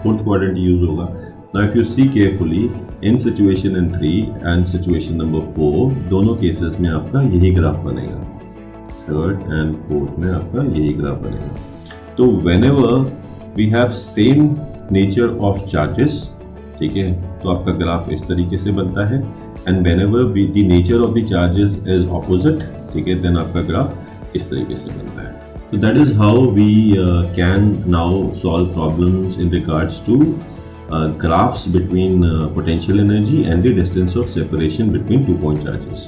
fourth quadrant यूज होगा। Now if you see carefully in situation in 3 and situation number 4 दोनों केसेस में आपका यही ग्राफ बनेगा, थर्ड एंड फोर्थ में आपका यही ग्राफ बनेगा। तो whenever we have same nature of charges, ठीक है, तो आपका ग्राफ इस तरीके से बनता है। And whenever the nature of the charges is opposite, ठीक है, then आपका ग्राफ इस तरीके से बनता है। So that is how we can now solve problems in regards to graphs between potential energy and the distance of separation between 2 point charges.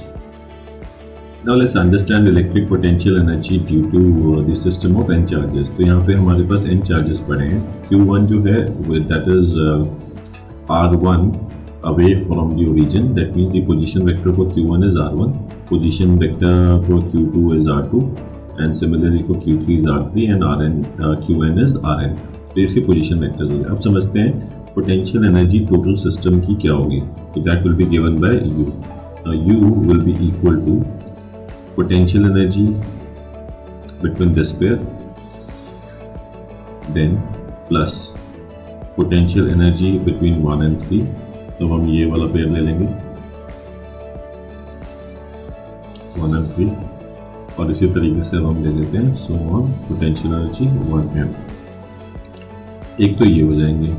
Now let's understand electric potential energy due to the system of n charges. तो यहाँ पे हमारे पास n charges पड़े हैं। Q1 जो है that is R1 away from the origin, that means the position vector for Q1 is R1, position vector for Q2 is R2, and similarly for Q3 is R3 and Qn is Rn। तो इसके position vectors हो गए। अब समझते हैं potential energy total system की क्या होगी। तो that will be given by U। U will be equal to potential energy between this pair then plus potential energy between 1 and 3। तो हम ये वाला पेयर ले लेंगे 1 and 3, और इसी तरीके से हम ले लेते हैं so on potential energy 1m। एक तो ये हो जाएंगे।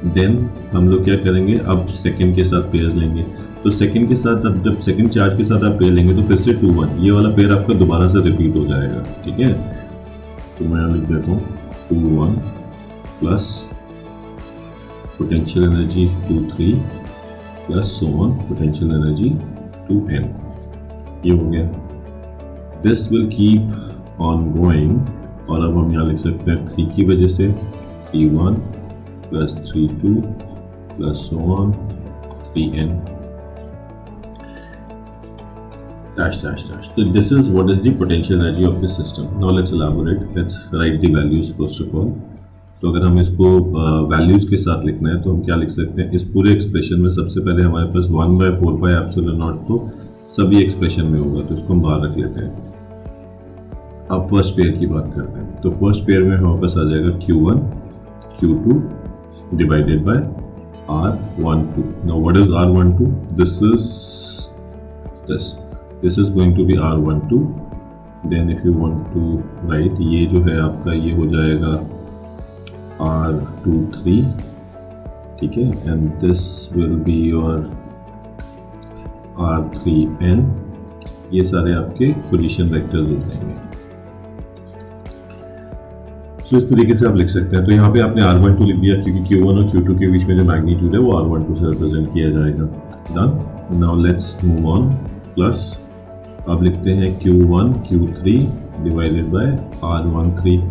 देन हम लोग क्या करेंगे, अब सेकंड के साथ पेयर्स लेंगे। तो सेकंड के साथ, अब जब सेकंड चार्ज के साथ आप पेयर लेंगे तो फिर से 2 1, ये वाला पेयर आपका दोबारा से रिपीट हो जाएगा, ठीक है। तो मैं यहाँ लिख देता हूँ 2 1 plus potential energy 2 3 plus so on potential energy 2n। ये हो गया। This will keep on going, और अब हम यहाँ लिख सकते हैं 3 की वजह से 3 1 plus 3 2 plus so on 3n dash dash dash। So this is what is the potential energy of this system. Now let's elaborate. Let's write the values first of all. तो अगर हम इसको वैल्यूज़ के साथ लिखना है तो हम क्या लिख सकते हैं, इस पूरे एक्सप्रेशन में सबसे पहले हमारे पास 1/4 पाई एप्सिलॉन नॉट तो सभी एक्सप्रेशन में होगा, तो इसको हम बाहर रख लेते हैं। अब फर्स्ट पेयर की बात करते हैं। तो फर्स्ट पेयर में हमारे पास आ जाएगा Q1 Q2 divided by R12। Now what is R12? This is going to be R12। Then if you want to write, ये जो है आपका ये हो जाएगा R23, ठीक है, and this will be your R3n। ये सारे आपके पोजीशन वेक्टर्स हो जाएंगे। सो इस तरीके से आप लिख सकते हैं। तो यहाँ पे आपने R12 लिख दिया क्योंकि Q1 और Q2 के बीच में जो मैग्नीट्यूड है वो R12 से रिप्रेजेंट किया जाएगा। Done. Now let's move on. Plus अब लिखते हैं Q1 Q3 divided by R13,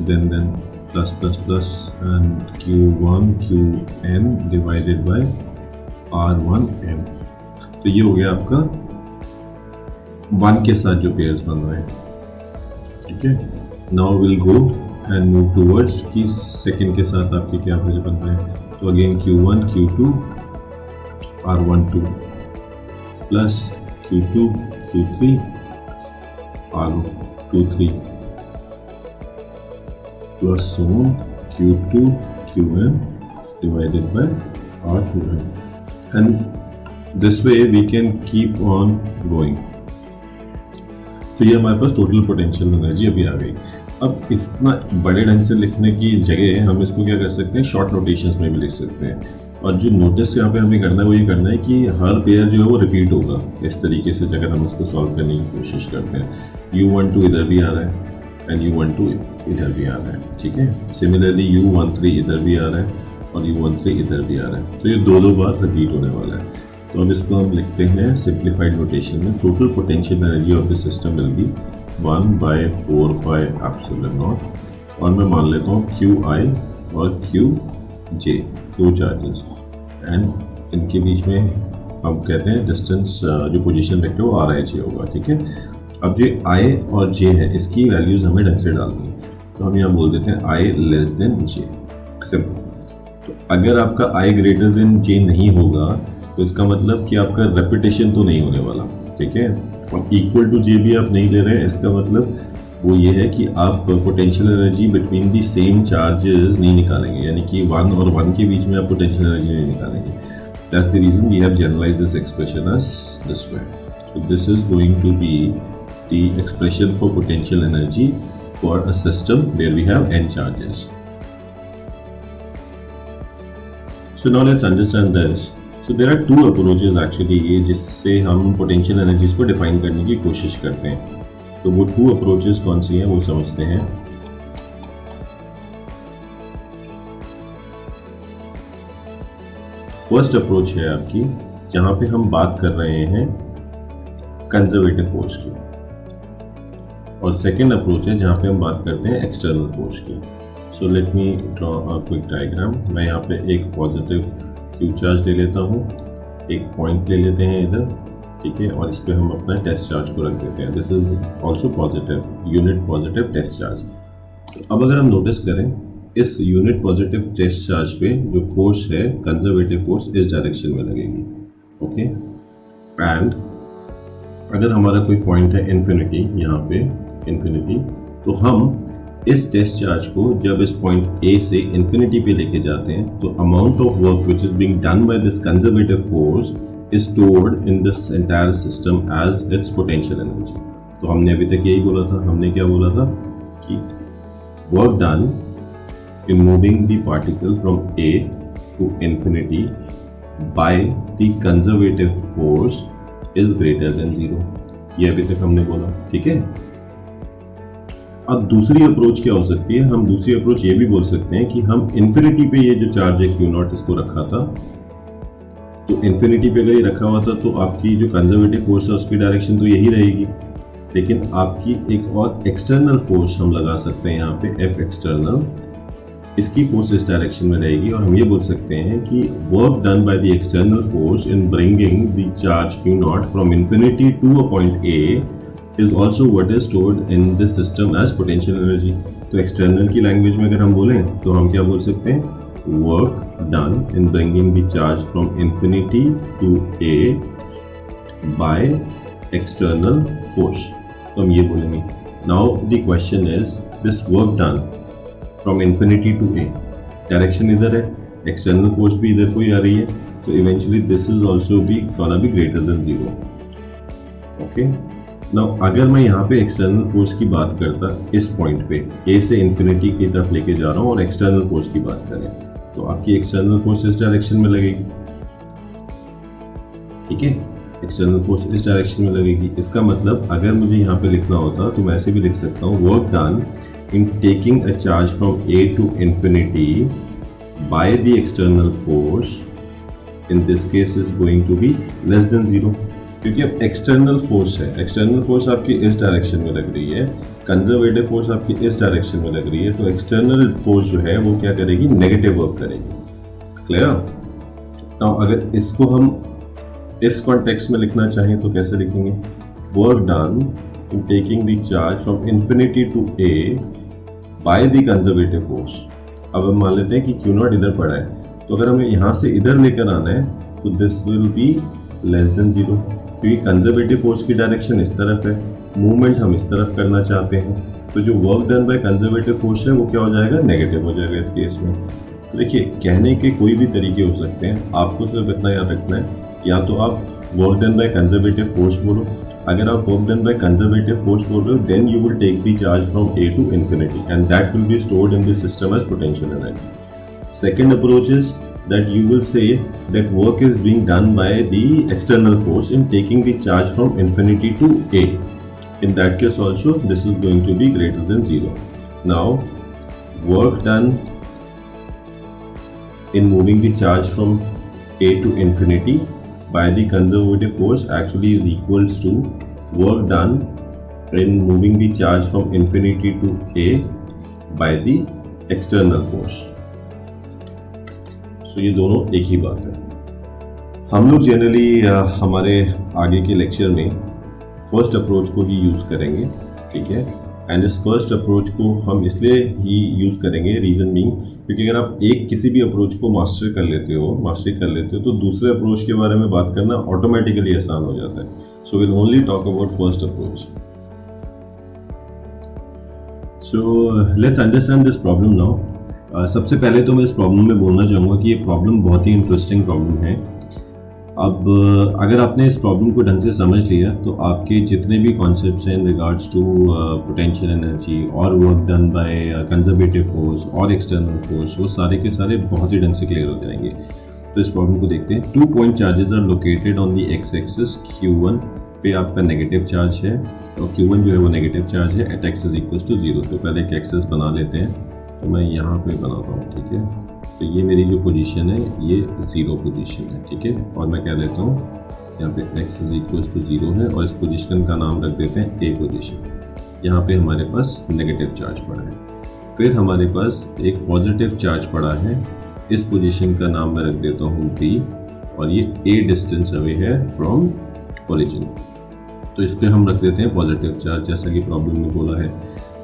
then plus plus plus and Q1 Qn divided by R1n। तो ये हो गया आपका 1 के साथ जो पेयर्स बन रहे हैं, ठीक है। Now will go and move towards कि सेकंड के साथ आपके क्या पेयर बन रहे हैं। तो again Q1 Q2 R12 plus Q2 Q3 R23 plus so on Q2 Qn divided by R2n, and this way we can keep on going। तो ये हमारे पास टोटल पोटेंशियल एनर्जी अभी आ गई। अब इतना बड़े ढंग से लिखने की जगह हम इसको क्या कर सकते हैं, शॉर्ट नोटेशंस में भी लिख सकते हैं। और जो नोटिस यहाँ पे हमें करना है वो ये करना है कि हर पेयर जो है वो रिपीट होगा इस तरीके से, अगर हम इसको सॉल्व करने की कोशिश करते हैं। U12 इधर भी आ रहा है एंड U12 इधर भी आ रहा है, ठीक है। सिमिलरली U13 इधर भी आ रहा है और U13 इधर भी आ रहा है। तो ये दो बार रिपीट होने वाला है। तो अब इसको हम लिखते हैं सिंप्लीफाइड नोटेशन में। Total potential energy of the system will be 1/4 pi epsilon not, और मैं मान लेता हूँ QI और Q जे, दो चार्जेस, एंड इनके बीच में हम कहते हैं डिस्टेंस जो पोजीशन वेक्टर वो आर आई जे होगा, ठीक है। अब जो आई और जे है इसकी वैल्यूज हमें ढंग से डालनी है, तो हम यहाँ बोल देते हैं आई लेस देन जे, सिंपल। तो अगर आपका आई ग्रेटर देन जे नहीं होगा तो इसका मतलब कि आपका रेपिटेशन तो नहीं होने वाला, ठीक है। और इक्वल टू जे भी आप नहीं ले रहे हैं, इसका मतलब वो ये है कि आप potential energy between the same charges नहीं निकालेंगे, यानी कि 1 और 1 के बीच में आप पोटेंशियल एनर्जी नहीं निकालेंगे। That's the reason we have generalised this expression as this way. So this is going to be the expression for potential energy for a system where we have n charges. So now let's understand this. So there are two approaches actually जिससे हम potential energies को define करने की कोशिश करते हैं। तो वो टू अप्रोचेस कौन सी हैं वो समझते हैं। फर्स्ट अप्रोच है आपकी जहां पे हम बात कर रहे हैं कंजर्वेटिव फोर्स की, और सेकेंड अप्रोच है जहां पे हम बात करते हैं एक्सटर्नल फोर्स की। So let me draw a quick diagram. मैं यहाँ पे एक पॉजिटिव क्यू चार्ज ले लेता हूँ, एक पॉइंट ले लेते हैं इधर, ठीक है, और इस पे हम अपना टेस्ट चार्ज को रख देते हैं। This is also positive, unit positive test charge. अब अगर हम नोटिस करें इस यूनिट पॉजिटिव टेस्ट चार्ज पे जो फोर्स है कंजर्वेटिव फोर्स इस डायरेक्शन में लगेगी, ओके। एंड अगर हमारा कोई पॉइंट है इन्फिनिटी, यहाँ पे इन्फिनिटी, तो हम इस टेस्ट चार्ज को जब इस पॉइंट ए से इन्फिनिटी पे लेके जाते हैं तो amount of work which is being done by this conservative force is stored in this entire system as its potential energy. तो हमने अभी तक यही बोला था, हमने क्या बोला था कि work done in moving the particle from A to infinity by the conservative force is greater than 0. ये अभी तक हमने बोला, ठीक है। अब दूसरी अप्रोच क्या हो सकती है? हम दूसरी अप्रोच ये भी बोल सकते हैं कि हम इन्फिनिटी पे ये जो चार्ज है Q0 इसको रखा था, तो इन्फिनिटी पे अगर ये रखा हुआ था तो आपकी जो कंजर्वेटिव फोर्स है उसकी डायरेक्शन तो यही रहेगी, लेकिन आपकी एक और एक्सटर्नल फोर्स हम लगा सकते हैं यहाँ पे एफ एक्सटर्नल, इसकी फोर्स इस डायरेक्शन में रहेगी, और हम ये बोल सकते हैं कि work done by the external force in bringing the charge Q0 from infinity to a point A is also what is stored in this system as potential energy. तो एक्सटर्नल की लैंग्वेज में अगर हम बोलें तो हम क्या बोल सकते हैं? Work done in bringing the charge from infinity to A by external force. तो हम ये बोलेंगे। Now the question is this work done from infinity to A, direction इधर है, external force भी इधर कोई आ रही है, तो eventually this is also be gonna be greater than 0. Okay? Now अगर मैं यहाँ पे external force की बात करता इस पॉइंट पे A से infinity की तरफ लेके जा रहा हूँ और external force की बात करें तो आपकी एक्सटर्नल फोर्स इस डायरेक्शन में लगेगी, ठीक है। एक्सटर्नल फोर्स इस डायरेक्शन में लगेगी। इसका मतलब अगर मुझे यहाँ पे लिखना होता तो मैं ऐसे भी लिख सकता हूँ, work done in taking a charge from A to infinity by the external force in this case is going to be less than 0, क्योंकि अब एक्सटर्नल फोर्स है, एक्सटर्नल फोर्स आपकी इस डायरेक्शन में लग रही है, कंजर्वेटिव फोर्स आपकी इस डायरेक्शन में लग रही है, तो एक्सटर्नल फोर्स जो है वो क्या करेगी? नेगेटिव वर्क करेगी। क्लियर? नाउ अगर इसको हम इस कॉन्टेक्स्ट में लिखना चाहें तो कैसे लिखेंगे? Work done in taking the charge from infinity to A by the conservative force. अब हम मान लेते हैं कि Q0 इधर पड़ा है, तो अगर हमें यहाँ से इधर लेकर आना है तो this will B less than 0, क्योंकि कंजर्वेटिव फोर्स की डायरेक्शन इस तरफ है, मूवमेंट हम इस तरफ करना चाहते हैं, तो जो work done by conservative force है वो क्या हो जाएगा? नेगेटिव हो जाएगा इस केस में। तो देखिए, कहने के कोई भी तरीके हो सकते हैं, आपको सिर्फ इतना याद रखना है, या तो आप work done by conservative force बोलो, अगर आप work done by conservative force बोल रहे हो then you will take the charge from A to infinity and that will be stored in this system as potential energy. Second approach is that you will say that work is being done by the external force in taking the charge from infinity to A. In that case also this is going to be greater than 0. Now work done in moving the charge from A to infinity by the conservative force actually is equals to work done in moving the charge from infinity to A by the external force. सो ये दोनों एक ही बात है। हम लोग generally हमारे आगे के लेक्चर में फर्स्ट अप्रोच को ही यूज़ करेंगे, ठीक है। एंड इस फर्स्ट अप्रोच को हम इसलिए ही यूज़ करेंगे, रीज़न बीइंग क्योंकि अगर आप किसी भी अप्रोच को मास्टरी कर लेते हो तो दूसरे अप्रोच के बारे में बात करना ऑटोमेटिकली आसान हो जाता है। So will only talk about first approach. So let's understand this problem now. सबसे पहले तो मैं इस प्रॉब्लम में बोलना चाहूँगा कि ये प्रॉब्लम बहुत ही इंटरेस्टिंग प्रॉब्लम है। अब अगर आपने इस प्रॉब्लम को ढंग से समझ लिया तो आपके जितने भी कॉन्सेप्ट्स हैं in regards to potential energy और work done by conservative force और एक्सटर्नल फोर्स, वो सारे के सारे बहुत ही ढंग से क्लियर हो जाएंगे। तो इस प्रॉब्लम को देखते हैं। 2 point charges are located on the X axis. Q1 पे आपका नेगेटिव चार्ज है और Q1 जो है वो नेगेटिव चार्ज है at X is equal to 0। तो पहले एक एक्सिस बना लेते हैं, तो मैं यहाँ पे बनाता हूँ, ठीक है। तो ये मेरी जो पोजीशन है ये 0 पोजीशन है, ठीक है। और मैं कह देता हूँ यहाँ पे x इज इक्वल टू 0 है और इस पोजीशन का नाम रख देते हैं A पोजीशन। यहाँ पे हमारे पास नेगेटिव चार्ज पड़ा है। फिर हमारे पास एक पॉजिटिव चार्ज पड़ा है, इस पोजीशन का नाम मैं रख देता हूँ B और ये A डिस्टेंस अवे है फ्रॉम ओरिजिन। तो इस पर हम रख देते हैं पॉजिटिव चार्ज, जैसा कि प्रॉब्लम में बोला है।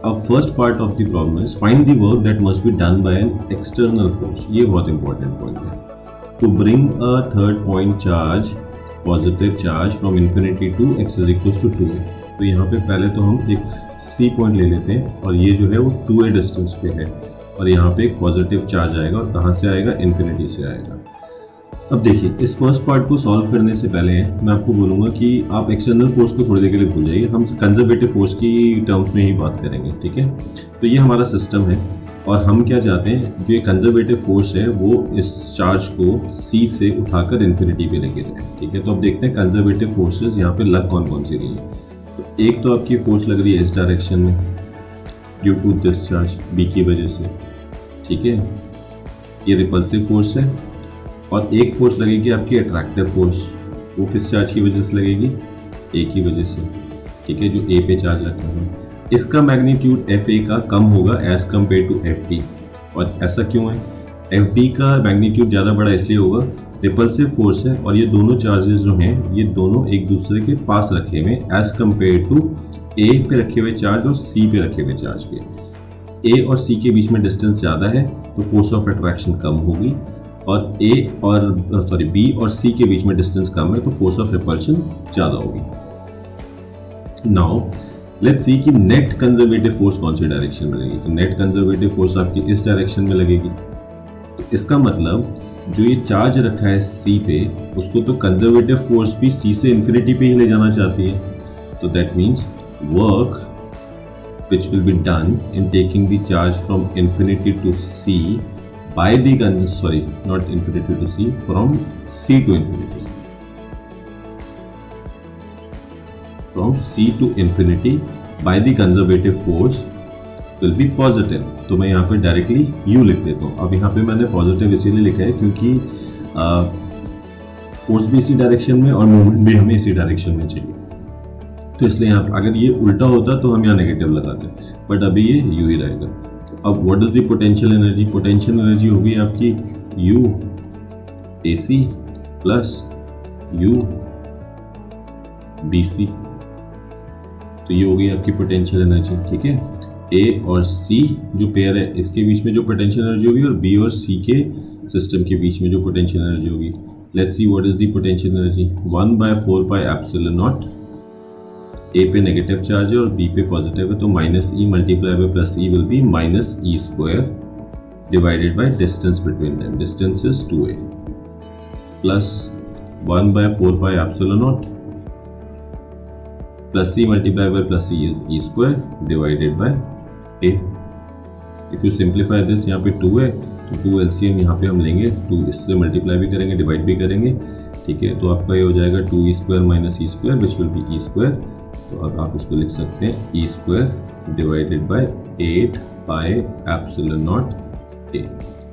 अब first part of the problem is find the work that must be done by an external force. ये बहुत इंपॉर्टेंट पॉइंट है। To bring a third point charge, positive charge from infinity to x is equal to 2a। तो यहाँ पे पहले तो हम एक C पॉइंट ले लेते हैं और ये जो है वो 2a डिस्टेंस पे है और यहाँ पे एक पॉजिटिव चार्ज आएगा और कहाँ से आएगा, इन्फिनिटी से आएगा। अब देखिए, इस फर्स्ट पार्ट को सॉल्व करने से पहले मैं आपको बोलूँगा कि आप एक्सटर्नल फोर्स को थोड़ी देर के लिए भूल जाइए, हम कंजर्वेटिव फोर्स की टर्म्स में ही बात करेंगे, ठीक है। तो ये हमारा सिस्टम है और हम क्या चाहते हैं, जो ये कंजर्वेटिव फोर्स है वो इस चार्ज को C से उठाकर इन्फिनिटी पे लेके जाए, ठीक है। तो अब देखते हैं कंजर्वेटिव फोर्सेज यहाँ पे लग कौन कौन सी रही है। तो एक तो आपकी फोर्स लग रही है इस डायरेक्शन में due to this charge B की वजह से, ठीक है। ये रिपल्सिव फोर्स है। और एक फोर्स लगेगी आपकी अट्रैक्टिव फोर्स, वो किस चार्ज की वजह से लगेगी, A की वजह से, ठीक है, जो A पे चार्ज रखा है। इसका मैग्नीट्यूड FA का कम होगा एज कम्पेयर टू FB। और ऐसा क्यों है, FB का मैग्नीट्यूड ज़्यादा बड़ा इसलिए होगा, रिपल्सिव फोर्स है और ये दोनों चार्जेस जो हैं ये दोनों एक दूसरे के पास रखे हुए एज कम्पेयर टू A पे रखे हुए चार्ज और C पे रखे हुए चार्ज के। A और C के बीच में डिस्टेंस ज़्यादा है तो फोर्स ऑफ अट्रैक्शन कम होगी, और B और C के बीच में डिस्टेंस कम है तो फोर्स ऑफ रिपल्शन ज़्यादा होगी। नाउ लेट्स सी कि नेट कंजर्वेटिव फोर्स कौन सी डायरेक्शन में लगेगी। तो नेट कंजर्वेटिव फोर्स आपकी इस डायरेक्शन में लगेगी। तो इसका मतलब जो ये चार्ज रखा है C पे, उसको तो कंजर्वेटिव फोर्स भी C से इन्फिनिटी पे ही ले जाना चाहती है। तो that means work which will be done in taking the charge from infinity to C by the not infinity to C, from C to infinity, from C to infinity by the conservative force will be positive। तो मैं यहाँ पे directly U लिख देता हूँ। अब यहाँ पे मैंने पॉजिटिव इसीलिए लिखा है क्योंकि फोर्स भी इसी डायरेक्शन में और मूवमेंट भी हमें इसी डायरेक्शन में चाहिए, तो इसलिए यहाँ अगर ये उल्टा होता तो हम यहाँ नेगेटिव लगाते, बट अभी ये U ही रहेगा। अब what is the potential energy, potential energy होगी आपकी U AC plus U BC। तो ये होगी आपकी पोटेंशियल एनर्जी, ठीक है। A और C जो पेयर है इसके बीच में जो पोटेंशियल एनर्जी होगी और B और C के सिस्टम के बीच में जो पोटेंशियल एनर्जी होगी। Let's see what is the potential energy, 1/4 pi epsilon not. A पे नेगेटिव चार्ज है और B पे पॉजिटिव है, तो minus E multiply by plus E will be minus E square divided by distance between them, distance is 2a, plus 1/4 pi epsilon not plus C multiply by plus E is E square divided by A। If you simplify this, यहाँ पे 2 है तो 2 LCM यहाँ पे हम लेंगे, 2 इससे multiply भी करेंगे, डिवाइड भी करेंगे, ठीक है। तो आपका ये हो जाएगा 2E square minus E square which will B E square. तो अब आप इसको लिख सकते हैं E square divided by 8 pi epsilon not A।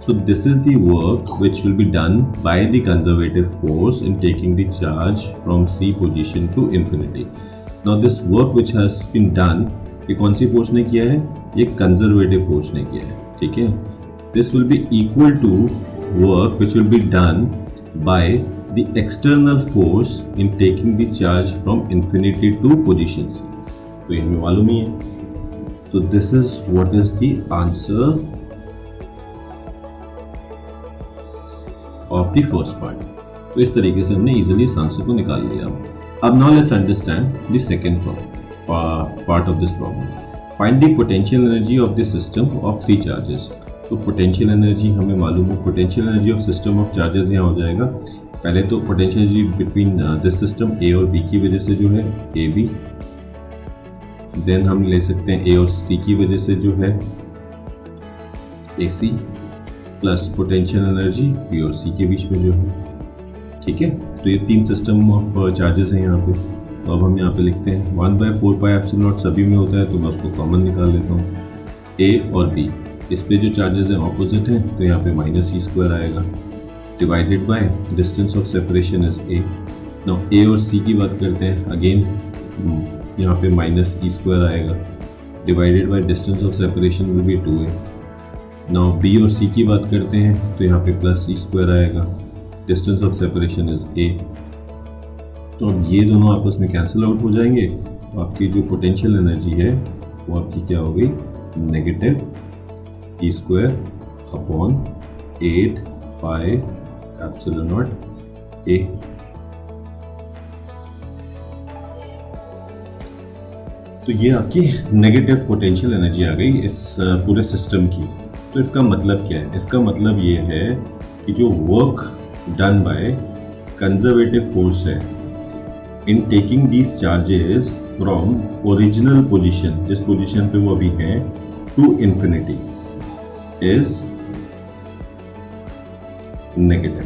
So this is the work which will be done by the conservative force in taking the charge from C position to infinity. Now this work which has been done, ये कौन सी force ने किया है, ये conservative force ने किया है, ठीक है। This will be equal to work which will be done by the external force in taking the charge from infinity to position C. तो ये हमें मालूम ही है। तो this is what is the answer of the first part. तो इस तरीके से हमने इजीली इस आंसर को निकाल लिया। अब now let's understand the second part of this problem. Find the potential energy of the system of three charges. तो पोटेंशियल एनर्जी हमें मालूम है, potential energy of system of charges यहाँ हो जाएगा। पहले तो potential energy between this system A और बी की वजह से जो है ए बी, देन हम ले सकते हैं ए और सी की वजह से जो है ए सी, प्लस पोटेंशियल एनर्जी बी और सी के बीच में जो है। ठीक है, तो ये तीन सिस्टम ऑफ चार्जेस हैं यहाँ पे। तो अब हम यहाँ पे लिखते हैं 1/4πε0 सभी में होता है, तो मैं उसको कॉमन निकाल लेता हूँ। ए और बी इस पे जो चार्जेस हैं ऑपोजिट हैं, तो यहाँ पे -e² आएगा, divided by distance of separation is A. Now A और सी की बात करते हैं, अगेन यहाँ पे -e² आएगा, divided by distance of separation will be 2a। Now B और सी की बात करते हैं, तो यहाँ पे +e² आएगा, distance of separation is a। तो अब ये दोनों आपस में कैंसिल आउट हो जाएंगे, तो आपकी जो पोटेंशियल एनर्जी है वो आपकी क्या हो गई, -e² अपॉन 8πε0 a। तो ये आपकी नेगेटिव पोटेंशियल एनर्जी आ गई इस पूरे सिस्टम की। तो इसका मतलब क्या है? इसका मतलब ये है कि जो work done by conservative force है in taking these charges from original position, जिस पोजीशन पे वो अभी हैं, टू इंफिनिटी इज नेगेटिव।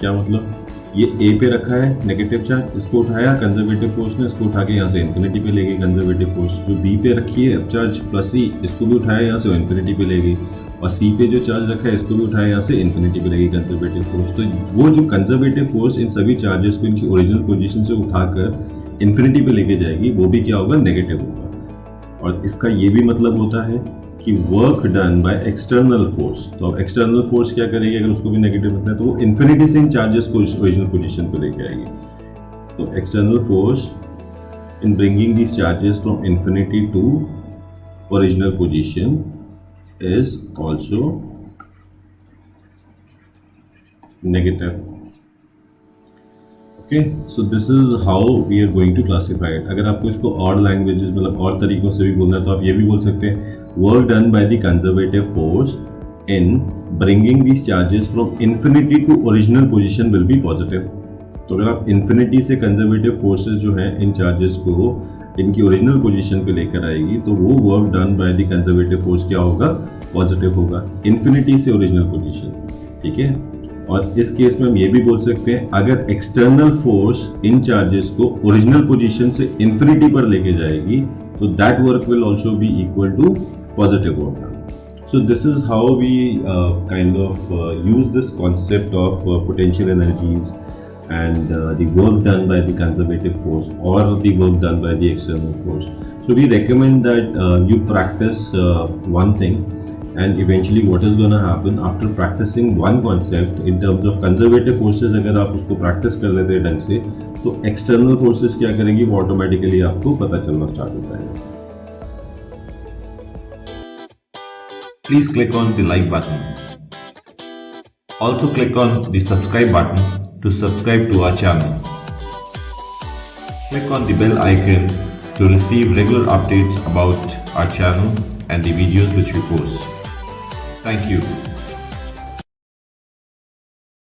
क्या मतलब? ये ए पे रखा है नेगेटिव चार्ज, इसको उठाया कंजर्वेटिव फोर्स ने, इसको उठा के यहाँ से इन्फिनिटी पे ले गई कंजर्वेटिव फोर्स। जो बी पे रखी है चार्ज प्लस ई, इसको भी उठाया यहाँ से इन्फिनिटी पे ले गई, और सी पे जो चार्ज रखा है इसको भी उठाया यहाँ से इन्फिनिटी पे ले गई कंजर्वेटिव फोर्स। तो वो जो कंजर्वेटिव फोर्स इन सभी चार्जेस को इनकी ओरिजिनल पोजीशन से उठाकर इन्फिनिटी पे लेके जाएगी, वो भी क्या होगा, नेगेटिव होगा। और इसका ये भी मतलब होता है कि work done by external force. तो अब एक्सटर्नल फोर्स क्या करेगी, अगर उसको भी नेगेटिव रखना है तो वो इन्फिनिटी से इन चार्जेस को ओरिजिनल पोजीशन पे लेके आएगी। तो external force in bringing these charges from infinity to original position is also negative. Okay, so this is how we are going to classify it. अगर आपको इसको और लैंग्वेजेस मतलब और तरीकों से भी बोलना है तो आप ये भी बोल सकते हैं work done by the conservative force in bringing these charges from infinity to original position will be positive. तो अगर आप इन्फिनिटी से कंजर्वेटिव फोर्सेस जो हैं इन चार्जेस को इनकी ओरिजिनल पोजीशन पे लेकर आएगी, तो वो work done by the conservative force क्या होगा, पॉजिटिव होगा, इन्फिनिटी से ओरिजिनल पोजीशन। ठीक है, और इस केस में हम ये भी बोल सकते हैं अगर एक्सटर्नल फोर्स इन चार्जेस को ओरिजिनल पोजीशन से इन्फिनिटी पर लेके जाएगी, तो that work will also be equal to positive work. So this is how we kind of use this concept of potential energies and the work done by the conservative force or the work done by the external force. So we recommend that you practice one thing, and eventually what is going to happen after practicing one concept in terms of conservative forces, अगर आप उसको practice कर लेते हैं ढंग से, तो external forces क्या करेंगी, वो automatically आपको पता चलना start होता है। Please click on the like button. Also click on the subscribe button to subscribe to our channel. Click on the bell icon to receive regular updates about our channel and the videos which we post. Thank you.